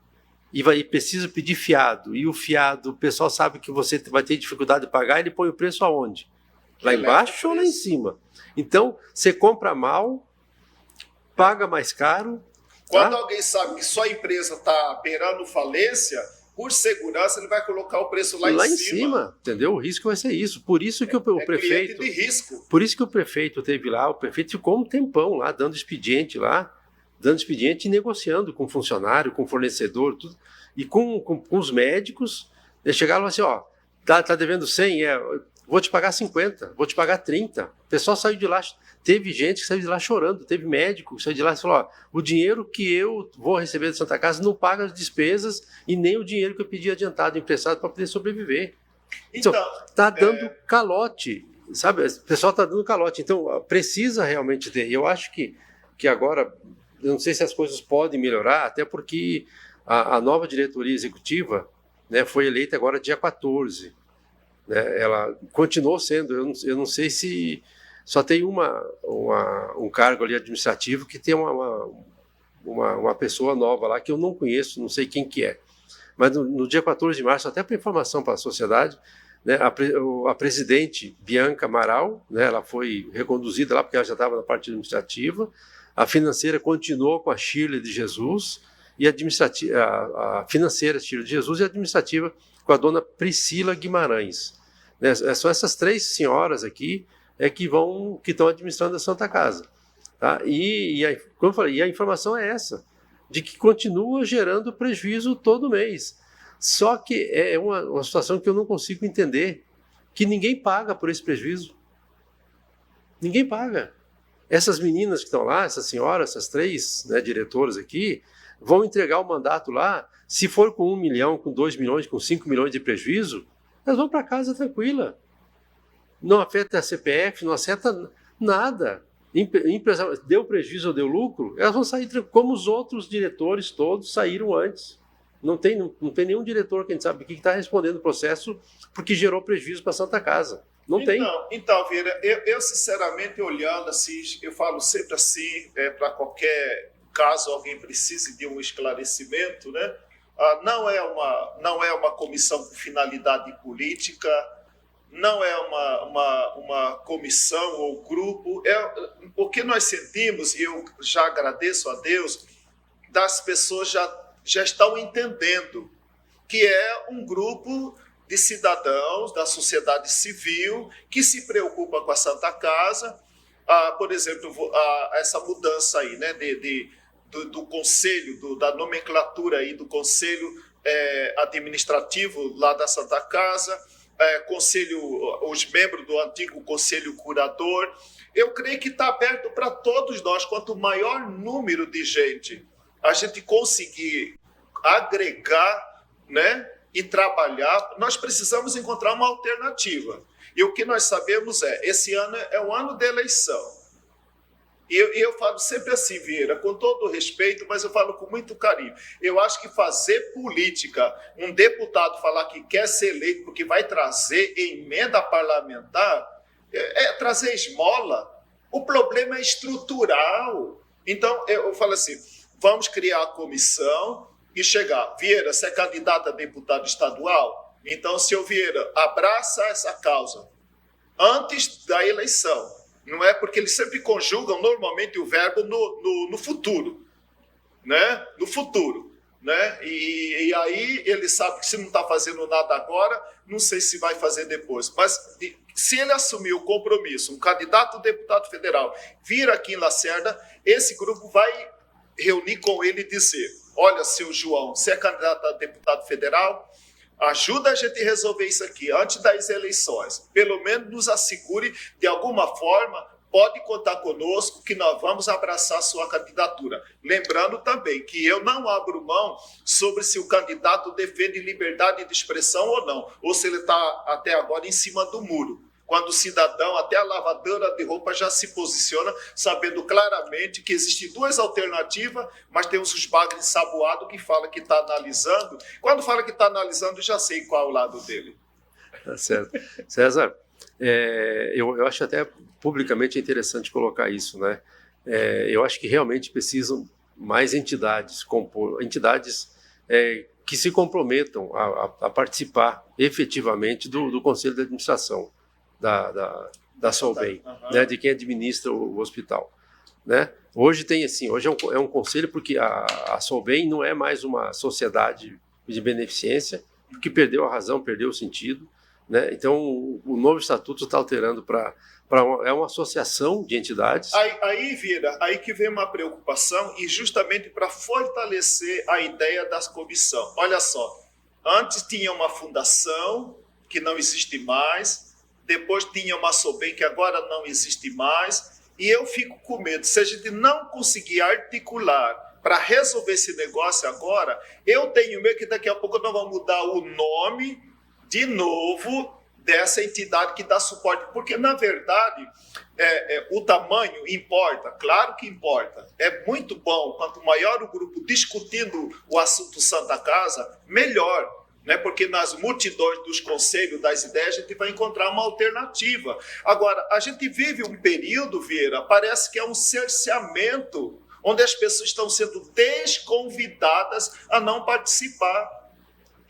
e precisa pedir fiado, e o fiado, o pessoal sabe que você vai ter dificuldade de pagar, ele põe o preço aonde? Lá embaixo ou lá em cima? Então, você compra mal, paga mais caro. Quando alguém sabe que sua empresa está beirando falência, por segurança, ele vai colocar o preço lá em cima. Entendeu? O risco vai ser isso. Por isso que o prefeito... de risco. Por isso que o prefeito teve lá, o prefeito ficou um tempão lá, dando expediente e negociando com funcionário, com fornecedor, tudo, e com os médicos. Eles chegaram assim, tá devendo 100, vou te pagar 50, vou te pagar 30. O pessoal saiu de lá, teve gente que saiu de lá chorando, teve médico que saiu de lá e falou, o dinheiro que eu vou receber da Santa Casa não paga as despesas e nem o dinheiro que eu pedi adiantado, emprestado para poder sobreviver. Então, está dando calote, sabe? O pessoal está dando calote, então precisa realmente ter. Eu acho que agora, eu não sei se as coisas podem melhorar, até porque a nova diretoria executiva, né, foi eleita agora dia 14. Né, ela continuou sendo, eu não sei se só tem um cargo ali administrativo que tem uma pessoa nova lá que eu não conheço, não sei quem que é. Mas no dia 14 de março, até para informação para a sociedade, né, a presidente Bianca Amaral, né, ela foi reconduzida lá porque ela já estava na parte administrativa. A financeira continuou com a Shirley de Jesus, e a financeira Shirley de Jesus e a administrativa com a dona Priscila Guimarães. Né, são essas 3 senhoras aqui que estão administrando a Santa Casa. Tá? Como eu falei, a informação é essa, de que continua gerando prejuízo todo mês. Só que é uma situação que eu não consigo entender, que ninguém paga por esse prejuízo. Ninguém paga. Essas meninas que estão lá, essas senhoras, essas 3, né, diretoras aqui, vão entregar o mandato lá, se for com 1 milhão, com 2 milhões, com 5 milhões de prejuízo, elas vão para casa tranquila. Não afeta a CPF, não afeta nada. Deu prejuízo ou deu lucro, elas vão sair como os outros diretores todos saíram antes. Não tem nenhum diretor que a gente sabe que está respondendo o processo porque gerou prejuízo para a Santa Casa. Não tem. Então, Vieira, eu sinceramente olhando assim, eu falo sempre assim, para qualquer caso alguém precise de um esclarecimento, né? Não é uma comissão com finalidade política, não é uma comissão ou grupo. O que nós sentimos, e eu já agradeço a Deus, das pessoas já estão entendendo que é um grupo de cidadãos da sociedade civil que se preocupa com a Santa Casa. Por exemplo, essa mudança aí, né, do conselho, da nomenclatura aí do conselho administrativo lá da Santa Casa, os membros do antigo conselho curador. Eu creio que está aberto para todos nós. Quanto maior número de gente a gente conseguir agregar, né, e trabalhar, nós precisamos encontrar uma alternativa. E o que nós sabemos esse ano é o ano da eleição. E eu falo sempre assim, Vieira, com todo respeito, mas eu falo com muito carinho. Eu acho que fazer política, um deputado falar que quer ser eleito porque vai trazer emenda parlamentar, trazer esmola. O problema é estrutural. Então, eu falo assim, vamos criar a comissão e chegar. Vieira, você é candidato a deputado estadual? Então, senhor Vieira, abraça essa causa antes da eleição. Não é porque eles sempre conjugam normalmente o verbo no futuro, né? No futuro, né? E aí ele sabe que se não está fazendo nada agora, não sei se vai fazer depois. Mas se ele assumir o compromisso, um candidato a deputado federal vir aqui em Lacerda, esse grupo vai reunir com ele e dizer: olha, seu João, você é candidato a deputado federal? Ajuda a gente a resolver isso aqui antes das eleições. Pelo menos nos assegure, de alguma forma, pode contar conosco que nós vamos abraçar a sua candidatura. Lembrando também que eu não abro mão sobre se o candidato defende liberdade de expressão ou não, ou se ele está até agora em cima do muro. Quando o cidadão, até a lavadora de roupa, já se posiciona, sabendo claramente que existem 2 alternativas, mas temos os bagres ensaboados que fala que está analisando. Quando fala que está analisando, já sei qual é o lado dele. Tá certo. César, eu acho até publicamente interessante colocar isso, né? Eu acho que realmente precisam mais entidades que se comprometam a participar efetivamente do Conselho de Administração da Solvay, né, de quem administra o hospital, né? Hoje é um conselho porque a Solvay não é mais uma sociedade de beneficência, porque perdeu a razão, perdeu o sentido, né? Então o novo estatuto está alterando é uma associação de entidades. Aí, Vira, aí que vem uma preocupação, e justamente para fortalecer a ideia da comissão. Olha só, antes tinha uma fundação que não existe mais, depois tinha uma Solvay que agora não existe mais, e eu fico com medo, se a gente não conseguir articular para resolver esse negócio agora, eu tenho medo que daqui a pouco nós vamos mudar o nome de novo dessa entidade que dá suporte, porque na verdade o tamanho importa, claro que importa, é muito bom, quanto maior o grupo discutindo o assunto Santa Casa, melhor, né? Porque nas multidões dos conselhos, das ideias, a gente vai encontrar uma alternativa. Agora, a gente vive um período, Vieira, parece que é um cerceamento, onde as pessoas estão sendo desconvidadas a não participar.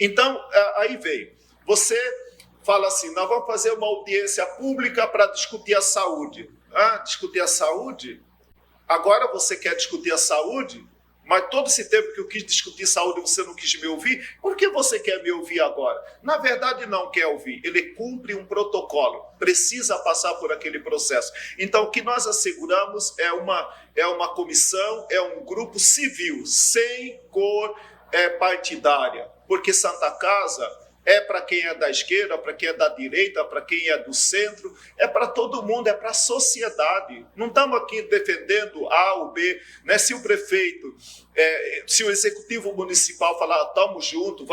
Então, aí vem, você fala assim, nós vamos fazer uma audiência pública para discutir a saúde. Ah, discutir a saúde? Agora você quer discutir a saúde? Mas todo esse tempo que eu quis discutir saúde, você não quis me ouvir? Por que você quer me ouvir agora? Na verdade, não quer ouvir. Ele cumpre um protocolo, precisa passar por aquele processo. Então, o que nós asseguramos é uma comissão, é um grupo civil, sem cor partidária. Porque Santa Casa é para quem é da esquerda, para quem é da direita, para quem é do centro, é para todo mundo, é para a sociedade. Não estamos aqui defendendo A ou B, né? Se o prefeito, se o executivo municipal falar, estamos juntos,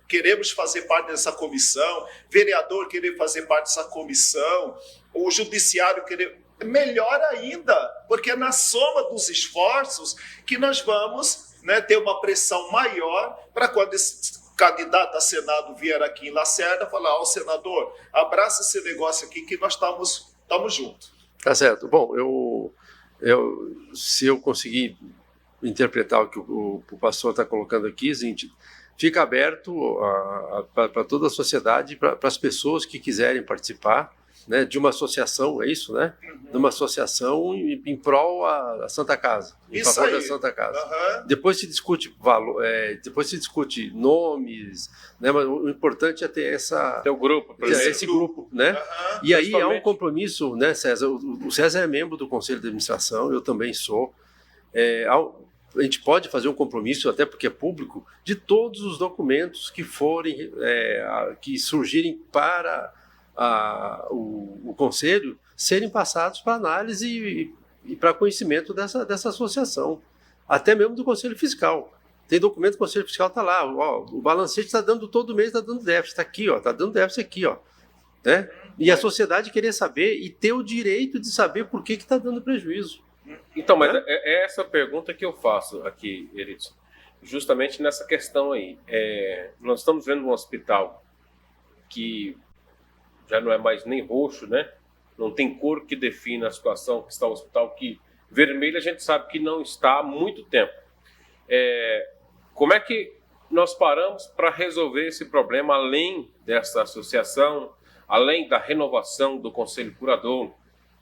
queremos fazer parte dessa comissão, vereador querer fazer parte dessa comissão, o judiciário querer... Melhor ainda, porque é na soma dos esforços que nós vamos, né, ter uma pressão maior para quando esse candidato a Senado vier aqui em Lacerda, falar, senador, abraça esse negócio aqui que nós estamos juntos. Tá certo. Bom, se eu conseguir interpretar o que o pastor está colocando aqui, gente, fica aberto para toda a sociedade, para as pessoas que quiserem participar, né, de uma associação, é isso, né? De uma associação em prol a Santa Casa, em favor da Santa Casa. Depois se discute depois se discute nomes, né? Mas o importante é ter o grupo, esse grupo, né? E aí há um compromisso, né, César? O César é membro do Conselho de Administração, eu também sou. A gente pode fazer um compromisso, até porque é público, de todos os documentos que forem, que surgirem para o Conselho serem passados para análise e para conhecimento dessa associação, até mesmo do Conselho Fiscal. Tem documento do Conselho Fiscal, está lá, o balancete está dando todo mês, está dando déficit, está aqui, está dando déficit aqui, né? E a sociedade querer saber e ter o direito de saber por que está dando prejuízo. Então, mas é essa pergunta que eu faço aqui, Eritson, justamente nessa questão aí. Nós estamos vendo um hospital que já não é mais nem roxo, né? Não tem cor que defina a situação que está o hospital, que vermelho a gente sabe que não está há muito tempo. Como é que nós paramos para resolver esse problema, além dessa associação, além da renovação do Conselho Curador,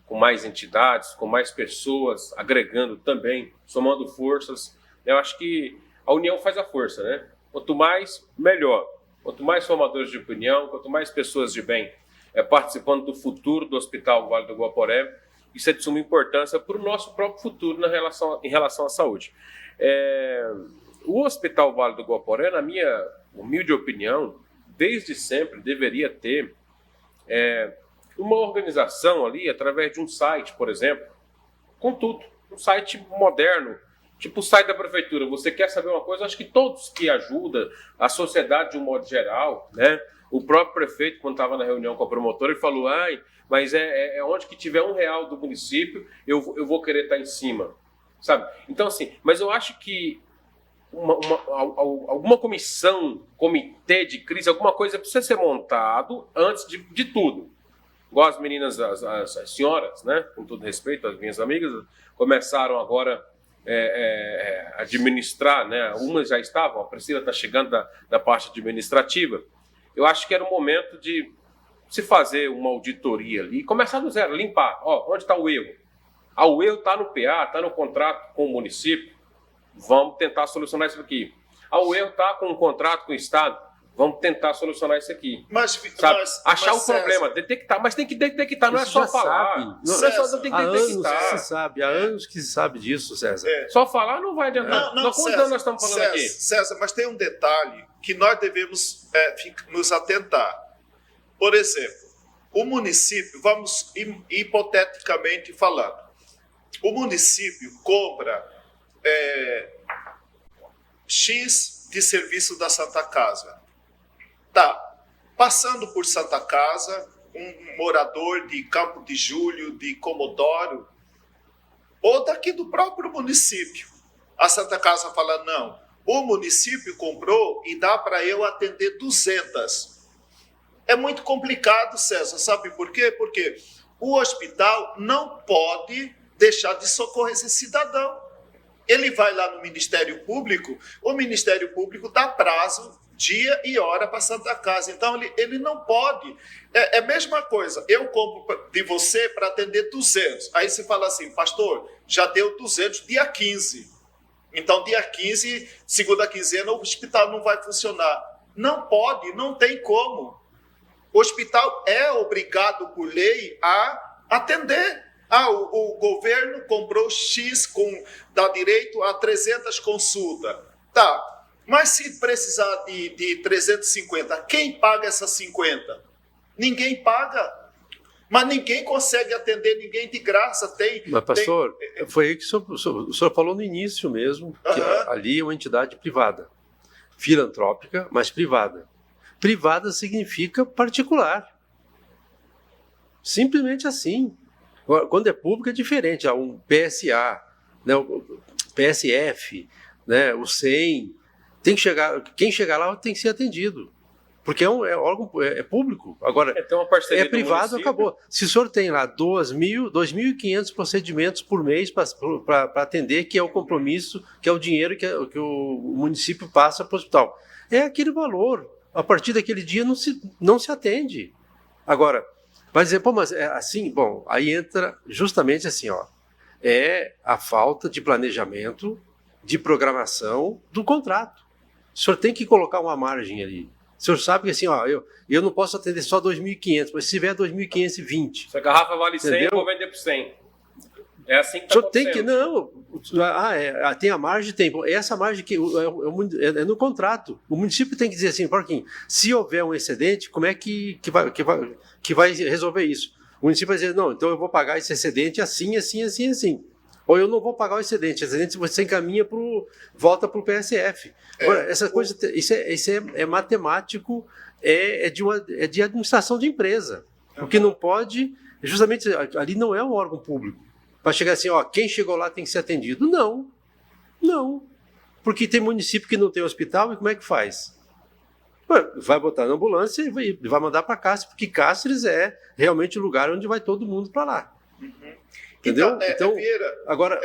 com mais entidades, com mais pessoas, agregando também, somando forças? Eu acho que a união faz a força, né? Quanto mais, melhor. Quanto mais formadores de opinião, quanto mais pessoas de bem participando do futuro do Hospital Vale do Guaporé, isso é de suma importância para o nosso próprio futuro em relação à saúde. O Hospital Vale do Guaporé, na minha humilde opinião, desde sempre deveria ter uma organização ali, através de um site, por exemplo, com tudo, um site moderno, tipo o site da prefeitura. Você quer saber uma coisa? Acho que todos que ajudam, a sociedade de um modo geral, né? O próprio prefeito, quando estava na reunião com a promotora, ele falou, mas onde que tiver R$1 do município, eu vou querer estar em cima, sabe? Então, assim, mas eu acho que alguma comissão, comitê de crise, alguma coisa precisa ser montado antes de tudo. Igual as meninas, as senhoras, né, com todo respeito, as minhas amigas, começaram agora a administrar, né? Umas já estavam, a Priscila está chegando da parte administrativa. Eu acho que era o momento de se fazer uma auditoria ali, começar do zero, limpar. Onde está o erro? O erro está no PA, está no contrato com o município. Vamos tentar solucionar isso aqui. O erro está com um contrato com o Estado. Vamos tentar solucionar isso aqui. Achar o problema, detectar, mas tem que detectar, não é só falar. Não tem que detectar. Há anos que se sabe disso, César. Só falar não vai adiantar. Quantos anos nós estamos falando aqui? César, mas tem um detalhe que nós devemos nos atentar. Por exemplo, o município, vamos hipoteticamente falando, o município compra X de serviço da Santa Casa. Passando por Santa Casa, um morador de Campo de Julho, de Comodoro, ou daqui do próprio município. A Santa Casa fala, não, o município comprou e dá para eu atender 200. É muito complicado, César, sabe por quê? Porque o hospital não pode deixar de socorrer esse cidadão. Ele vai lá no Ministério Público, o Ministério Público dá prazo dia e hora para a Santa Casa. Então, ele não pode. É a mesma coisa. Eu compro de você para atender 200. Aí você fala assim, pastor, já deu 200 dia 15. Então, dia 15, segunda quinzena, o hospital não vai funcionar. Não pode, não tem como. O hospital é obrigado por lei a atender. O governo comprou X, dá direito a 300 consultas. Tá, mas se precisar de 350, quem paga essas 50? Ninguém paga. Mas ninguém consegue atender ninguém de graça. Mas, pastor, foi aí que o senhor falou no início mesmo, que ali é uma entidade privada. Filantrópica, mas privada. Privada significa particular. Simplesmente assim. Quando é público é diferente. Há um PSA, né, o PSF, né, o SEM. Quem chegar lá tem que ser atendido. Porque órgão público. Agora, é privado, acabou. Se o senhor tem lá 2.500 procedimentos por mês para atender, que é o compromisso, que é o dinheiro que o município passa para o hospital. É aquele valor. A partir daquele dia não se atende. Agora, vai dizer, pô, mas é assim? Bom, aí entra justamente assim, ó. É a falta de planejamento, de programação do contrato. O senhor tem que colocar uma margem ali. O senhor sabe que assim, ó, eu não posso atender só 2.500, mas se tiver 2.520. Se a garrafa vale entendeu? 100, eu vou vender por 100. É assim que está acontecendo. Tem que, não, tem a margem, tem. Essa margem que é no contrato. O município tem que dizer assim, Porquinho, se houver um excedente, como é que vai resolver isso? O município vai dizer, não, então eu vou pagar esse excedente assim, assim, assim, assim. Ou eu não vou pagar o excedente você encaminha volta para o PSF. Agora, essa coisa, isso é matemático, é de administração de empresa. O que não pode, justamente, ali não é um órgão público. Para chegar assim, ó, quem chegou lá tem que ser atendido. Não. Porque tem município que não tem hospital, e como é que faz? Vai botar na ambulância e vai mandar para Cáceres, porque Cáceres é realmente o lugar onde vai todo mundo para lá. Entendeu? Então, agora,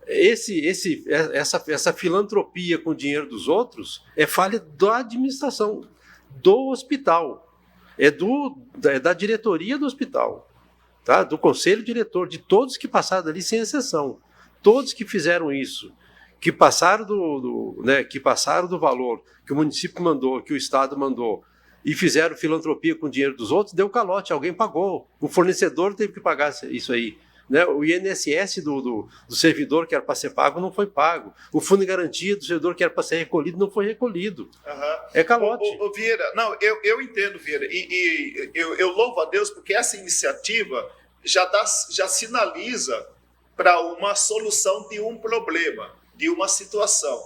essa filantropia com o dinheiro dos outros é falha da administração do hospital, da diretoria do hospital, tá? Do conselho diretor, de todos que passaram ali, sem exceção. Todos que fizeram isso, que passaram que passaram do valor que o município mandou, que o Estado mandou, e fizeram filantropia com o dinheiro dos outros, deu calote, alguém pagou. O fornecedor teve que pagar isso aí. Né? O INSS do servidor que era para ser pago não foi pago. O fundo de garantia do servidor que era para ser recolhido não foi recolhido. É calote. Vieira, não, eu entendo, Vieira, e eu louvo a Deus porque essa iniciativa já sinaliza para uma solução de um problema, de uma situação.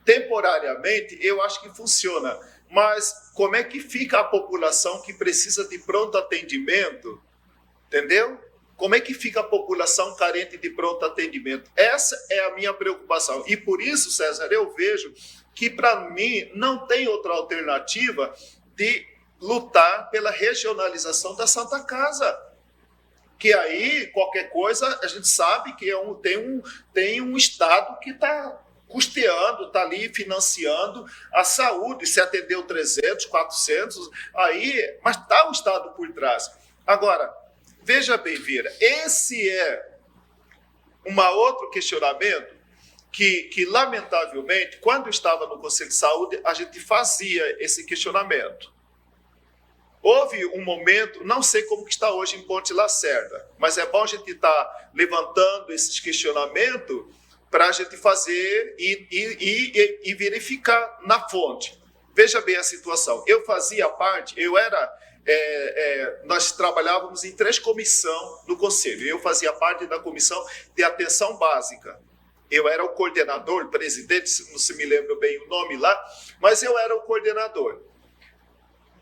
Temporariamente, eu acho que funciona, mas como é que fica a população que precisa de pronto atendimento, entendeu? Como é que fica a população carente de pronto atendimento? Essa é a minha preocupação. E por isso, César, eu vejo que, para mim, não tem outra alternativa de lutar pela regionalização da Santa Casa. Que aí, qualquer coisa, a gente sabe que tem um Estado que está custeando, está ali financiando a saúde. Se atendeu 300, 400, mas está o Estado por trás. Agora, veja bem, Vieira, esse é um outro questionamento que, lamentavelmente, quando eu estava no Conselho de Saúde, a gente fazia esse questionamento. Houve um momento, não sei como que está hoje em Ponte Lacerda, mas é bom a gente estar levantando esses questionamentos para a gente fazer e verificar na fonte. Veja bem a situação. Eu fazia parte, nós trabalhávamos em 3 comissões no Conselho. Eu fazia parte da comissão de atenção básica. Eu era o coordenador, presidente, não se me lembra bem o nome lá, mas eu era o coordenador.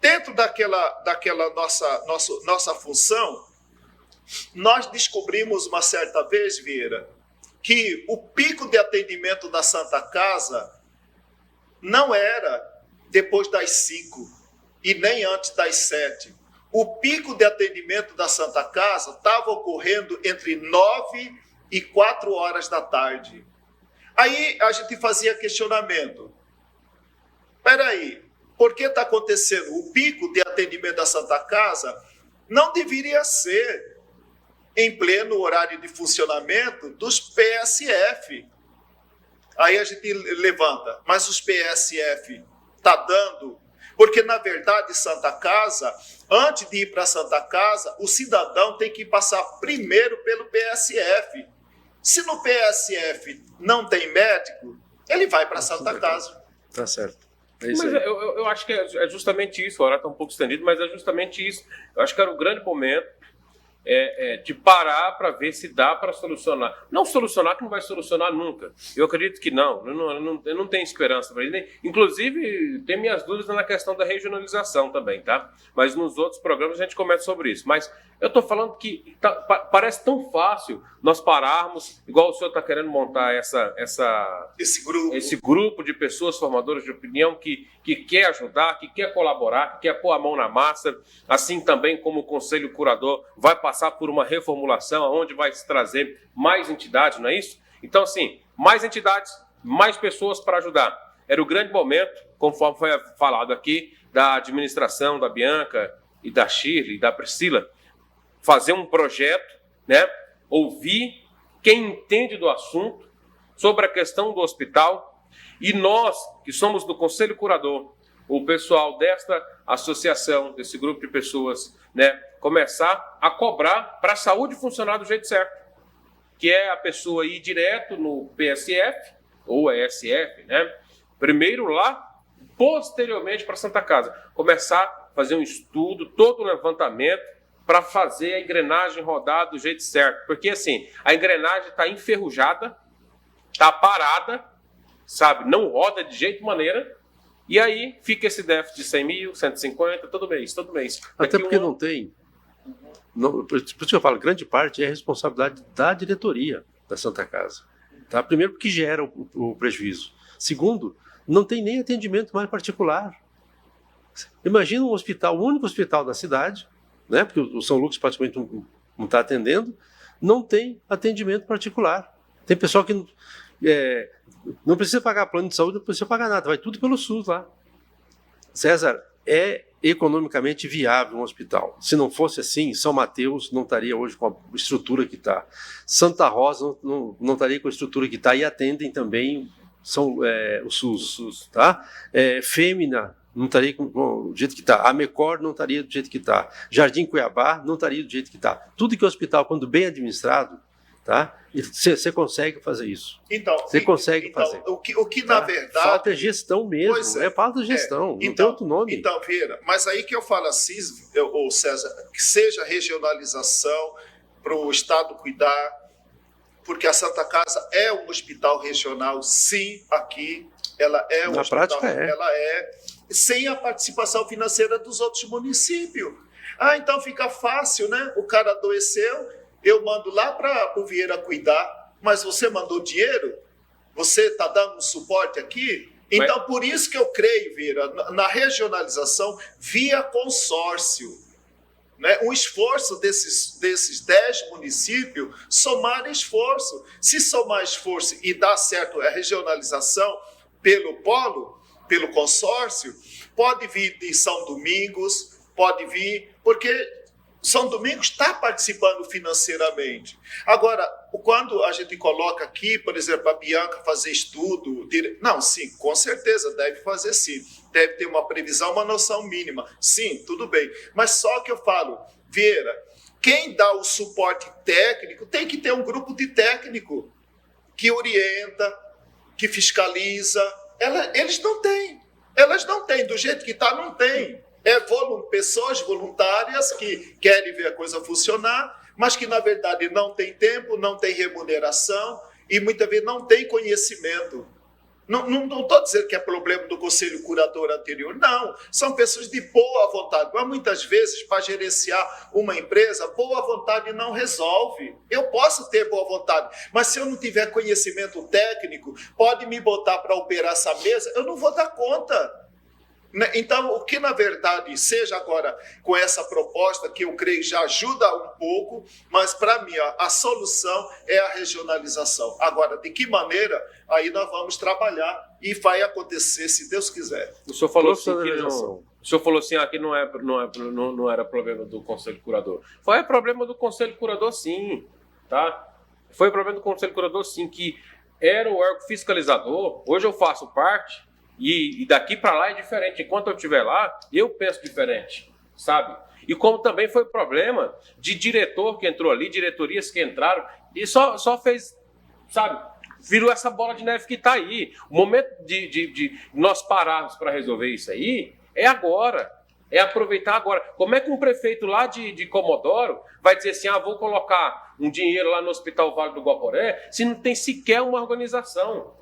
Dentro daquela nossa função, nós descobrimos uma certa vez, Vieira, que o pico de atendimento da Santa Casa não era depois das 5 e nem antes das 7. O pico de atendimento da Santa Casa estava ocorrendo entre 9 e 4 horas da tarde. Aí a gente fazia questionamento. Espera aí, Porque está acontecendo o pico de atendimento da Santa Casa, não deveria ser em pleno horário de funcionamento dos PSF. Aí a gente levanta, mas os PSF está dando, porque na verdade Santa Casa, antes de ir para a Santa Casa, o cidadão tem que passar primeiro pelo PSF. Se no PSF não tem médico, ele vai para a Santa Casa. Tá certo. Mas eu acho que é justamente isso, o horário está um pouco estendido, mas é justamente isso. Eu acho que era o grande momento de parar para ver se dá para solucionar. Não solucionar, que não vai solucionar nunca. Eu acredito que não. Eu não tenho esperança para isso. Inclusive, tem minhas dúvidas na questão da regionalização também, tá? Mas nos outros programas a gente comenta sobre isso. Mas eu estou falando que parece tão fácil nós pararmos, igual o senhor está querendo montar esse grupo de pessoas formadoras de opinião que quer ajudar, que quer colaborar, que quer pôr a mão na massa, assim também como o Conselho Curador vai passar por uma reformulação, onde vai se trazer mais entidades, não é isso? Então, assim, mais entidades, mais pessoas para ajudar. Era o grande momento, conforme foi falado aqui, da administração da Bianca e da Shirley e da Priscila, fazer um projeto, né? Ouvir quem entende do assunto sobre a questão do hospital, e nós, que somos do Conselho Curador, o pessoal desta associação, desse grupo de pessoas, né, começar a cobrar para a saúde funcionar do jeito certo, que é a pessoa ir direto no PSF ou ESF, né, primeiro lá, posteriormente para a Santa Casa, começar a fazer um estudo, todo um levantamento para fazer a engrenagem rodar do jeito certo, porque assim, a engrenagem está enferrujada, está parada, sabe, não roda de jeito maneira. E aí fica esse déficit de 100 mil, 150, todo mês. Até porque não tem. Por isso que eu falo, grande parte é responsabilidade da diretoria da Santa Casa. Tá? Primeiro, porque gera o prejuízo. Segundo, não tem nem atendimento mais particular. Imagina um hospital, o único hospital da cidade, né? Porque o São Lucas praticamente não está atendendo, não tem atendimento particular. Tem pessoal que não precisa pagar plano de saúde, não precisa pagar nada, vai tudo pelo SUS lá. César, é economicamente viável um hospital. Se não fosse assim, São Mateus não estaria hoje com a estrutura que está. Santa Rosa não estaria com a estrutura que está, e atendem também o SUS. Tá? Fêmea não estaria com o jeito que está. A Mecor não estaria do jeito que está. Jardim Cuiabá não estaria do jeito que está. Tudo que o hospital, quando bem administrado, tá? Você consegue fazer isso. Então, você consegue fazer. O que na verdade... Falta gestão mesmo. Falta de gestão. Não tem outro nome. Então, Vieira, mas aí que eu falo assim, ou César, que seja regionalização para o Estado cuidar, porque a Santa Casa é um hospital regional, sim, aqui. Ela é um na hospital, prática ela é, sem a participação financeira dos outros municípios. Então fica fácil, né? O cara adoeceu, eu mando lá para o Vieira cuidar, mas você mandou dinheiro? Você está dando um suporte aqui? Então, por isso que eu creio, Vieira, na regionalização via consórcio. Né? Um esforço desses 10 municípios, somar esforço. Se somar esforço e dar certo a regionalização pelo polo, pelo consórcio, pode vir de São Domingos, pode vir, porque São Domingos está participando financeiramente. Agora, quando a gente coloca aqui, por exemplo, a Bianca fazer estudo... Não, sim, com certeza, deve fazer sim. Deve ter uma previsão, uma noção mínima. Sim, tudo bem. Mas só que eu falo, Vieira, quem dá o suporte técnico tem que ter um grupo de técnico que orienta, que fiscaliza. Eles não têm. Elas não têm. Do jeito que está, não tem. Pessoas voluntárias que querem ver a coisa funcionar, mas que, na verdade, não tem tempo, não tem remuneração e, muitas vezes, não tem conhecimento. Não estou dizendo que é problema do Conselho Curador anterior, não. São pessoas de boa vontade, mas, muitas vezes, para gerenciar uma empresa, boa vontade não resolve. Eu posso ter boa vontade, mas se eu não tiver conhecimento técnico, pode me botar para operar essa mesa, eu não vou dar conta. Então, o que na verdade seja agora com essa proposta, que eu creio já ajuda um pouco, mas para mim a solução é a regionalização. Agora, de que maneira? Aí nós vamos trabalhar e vai acontecer, se Deus quiser. O senhor falou assim o senhor falou assim, que não era problema do Conselho Curador. Foi problema do Conselho Curador, sim. Tá? Foi problema do Conselho Curador, sim, que era o órgão fiscalizador. Hoje eu faço parte e daqui para lá é diferente. Enquanto eu estiver lá, eu penso diferente, sabe? E como também foi problema de diretor que entrou ali, diretorias que entraram, e só fez, sabe? Virou essa bola de neve que está aí. O momento de nós pararmos para resolver isso aí é agora. É aproveitar agora. Como é que um prefeito lá de Comodoro vai dizer assim, vou colocar um dinheiro lá no Hospital Vale do Guaporé, se não tem sequer uma organização?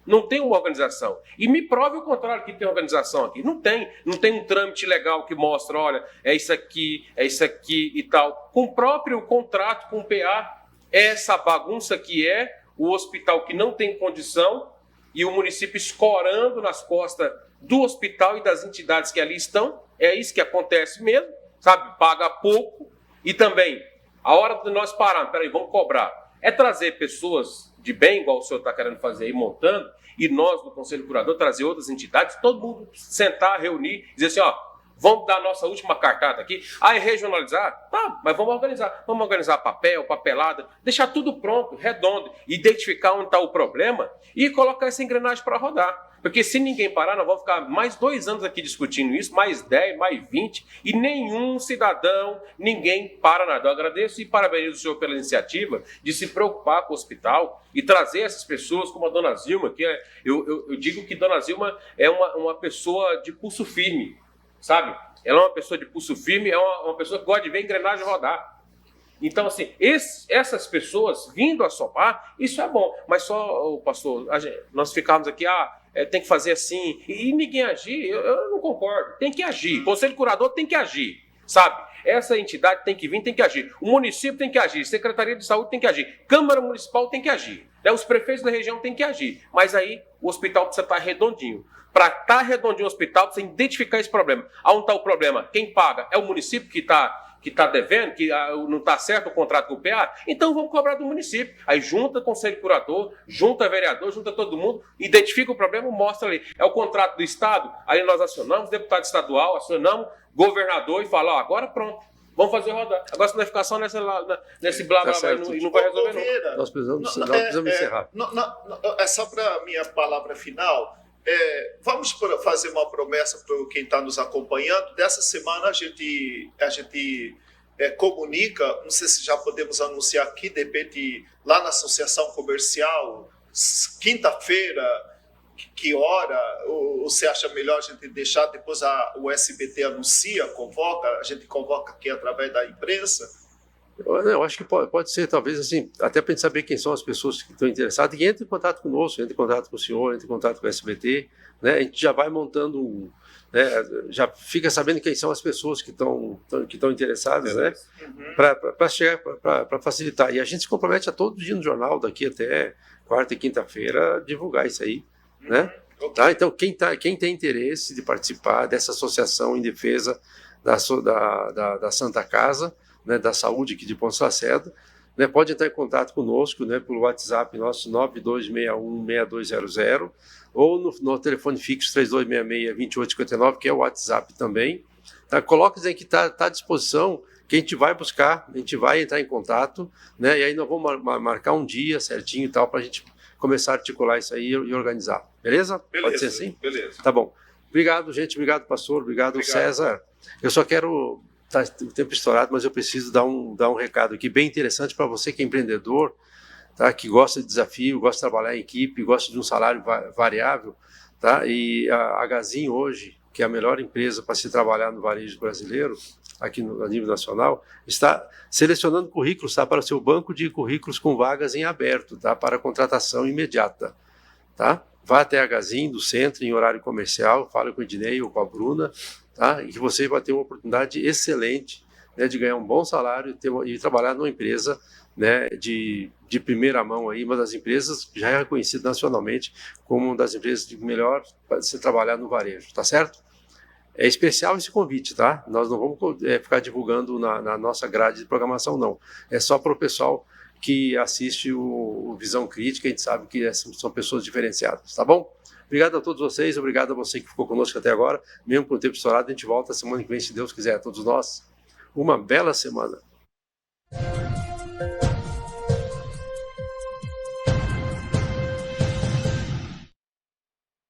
Não tem uma organização. E me prove o contrário, que tem organização aqui. Não tem. Não tem um trâmite legal que mostra, olha, é isso aqui e tal. Com o próprio contrato com o PA, é essa bagunça que é o hospital que não tem condição e o município escorando nas costas do hospital e das entidades que ali estão. É isso que acontece mesmo, sabe? Paga pouco. E também, a hora de nós pararmos, peraí, vamos cobrar. É trazer pessoas de bem, igual o senhor está querendo fazer aí, montando, e nós, do Conselho Curador, trazer outras entidades, todo mundo sentar, reunir, dizer assim, vamos dar a nossa última cartada aqui. É regionalizar? Tá, mas vamos organizar. Vamos organizar papel, papelada, deixar tudo pronto, redondo, identificar onde está o problema e colocar essa engrenagem para rodar. Porque se ninguém parar, nós vamos ficar mais 2 anos aqui discutindo isso, mais 10, mais 20, e nenhum cidadão, ninguém para nada. Eu agradeço e parabenizo o senhor pela iniciativa de se preocupar com o hospital e trazer essas pessoas como a dona Zilma, que eu digo que dona Zilma é uma pessoa de pulso firme, sabe? Ela é uma pessoa de pulso firme, é uma pessoa que gosta de ver a engrenagem rodar. Então, assim, essas pessoas vindo a somar, isso é bom. Mas só, pastor, nós ficarmos aqui, tem que fazer assim, e ninguém agir, eu não concordo. Tem que agir. O Conselho Curador tem que agir, sabe? Essa entidade tem que vir, tem que agir. O município tem que agir. Secretaria de Saúde tem que agir. Câmara Municipal tem que agir. Os prefeitos da região têm que agir. Mas aí o hospital precisa estar redondinho. Para estar redondinho o hospital, precisa identificar esse problema. Aonde está o problema? Quem paga? É o município que está devendo, que não está certo o contrato com o PA? Então vamos cobrar do município. Aí junta o Conselho Curador, junta vereador, junta todo mundo, identifica o problema, mostra ali. É o contrato do Estado, aí nós acionamos deputado estadual, acionamos governador e fala, agora pronto, vamos fazer rodar. Agora você vai ficar só nesse blá blá blá e não vai resolver não. Nós precisamos encerrar. É só para a minha palavra final. Vamos fazer uma promessa para quem está nos acompanhando. Dessa semana a gente comunica, não sei se já podemos anunciar aqui, de repente lá na Associação Comercial, quinta-feira, que hora, ou você acha melhor a gente deixar, depois o SBT anuncia, a gente convoca aqui através da imprensa? Eu acho que pode ser, talvez, assim, até para a gente saber quem são as pessoas que estão interessadas, e entre em contato conosco, entre em contato com o senhor, entre em contato com o SBT, né? A gente já vai montando, né? Já fica sabendo quem são as pessoas que estão interessadas, né? Para facilitar. E a gente se compromete a todo dia no jornal, daqui até quarta e quinta-feira, divulgar isso aí, né? Tá? Então, quem tem interesse de participar dessa associação em defesa da Santa Casa, né, da saúde aqui de Ponte Lacerda, né, pode entrar em contato conosco, né, pelo WhatsApp nosso 9261-6200 ou no telefone fixo 3266-2859, que é o WhatsApp também. Tá? Coloca dizer que está à disposição, que a gente vai buscar, a gente vai entrar em contato, né, e aí nós vamos marcar um dia certinho e tal para a gente começar a articular isso aí e organizar. Beleza? Pode ser assim? Beleza. Tá bom. Obrigado, gente. Obrigado, pastor. Obrigado, César. Eu só quero... Tá o tempo estourado, mas eu preciso dar um recado aqui bem interessante para você que é empreendedor, tá? Que gosta de desafio, gosta de trabalhar em equipe, gosta de um salário variável, tá? E a Gazin hoje, que é a melhor empresa para se trabalhar no varejo brasileiro, aqui a nível nacional, está selecionando currículos, tá? Para o seu banco de currículos com vagas em aberto, tá? Para contratação imediata, tá? Vá até a Gazin do centro em horário comercial, fale com o Ednei ou com a Bruna, tá? E que você vai ter uma oportunidade excelente, né, de ganhar um bom salário e trabalhar numa empresa, né, de primeira mão, aí, uma das empresas que já é reconhecida nacionalmente como uma das empresas de melhor para se trabalhar no varejo, tá certo? É especial esse convite, tá? Nós não vamos ficar divulgando na nossa grade de programação, não. É só para o pessoal que assiste o Visão Crítica. A gente sabe que são pessoas diferenciadas, tá bom? Obrigado a todos vocês, obrigado a você que ficou conosco até agora. Mesmo com o tempo estourado, a gente volta semana que vem, se Deus quiser. A todos nós, uma bela semana.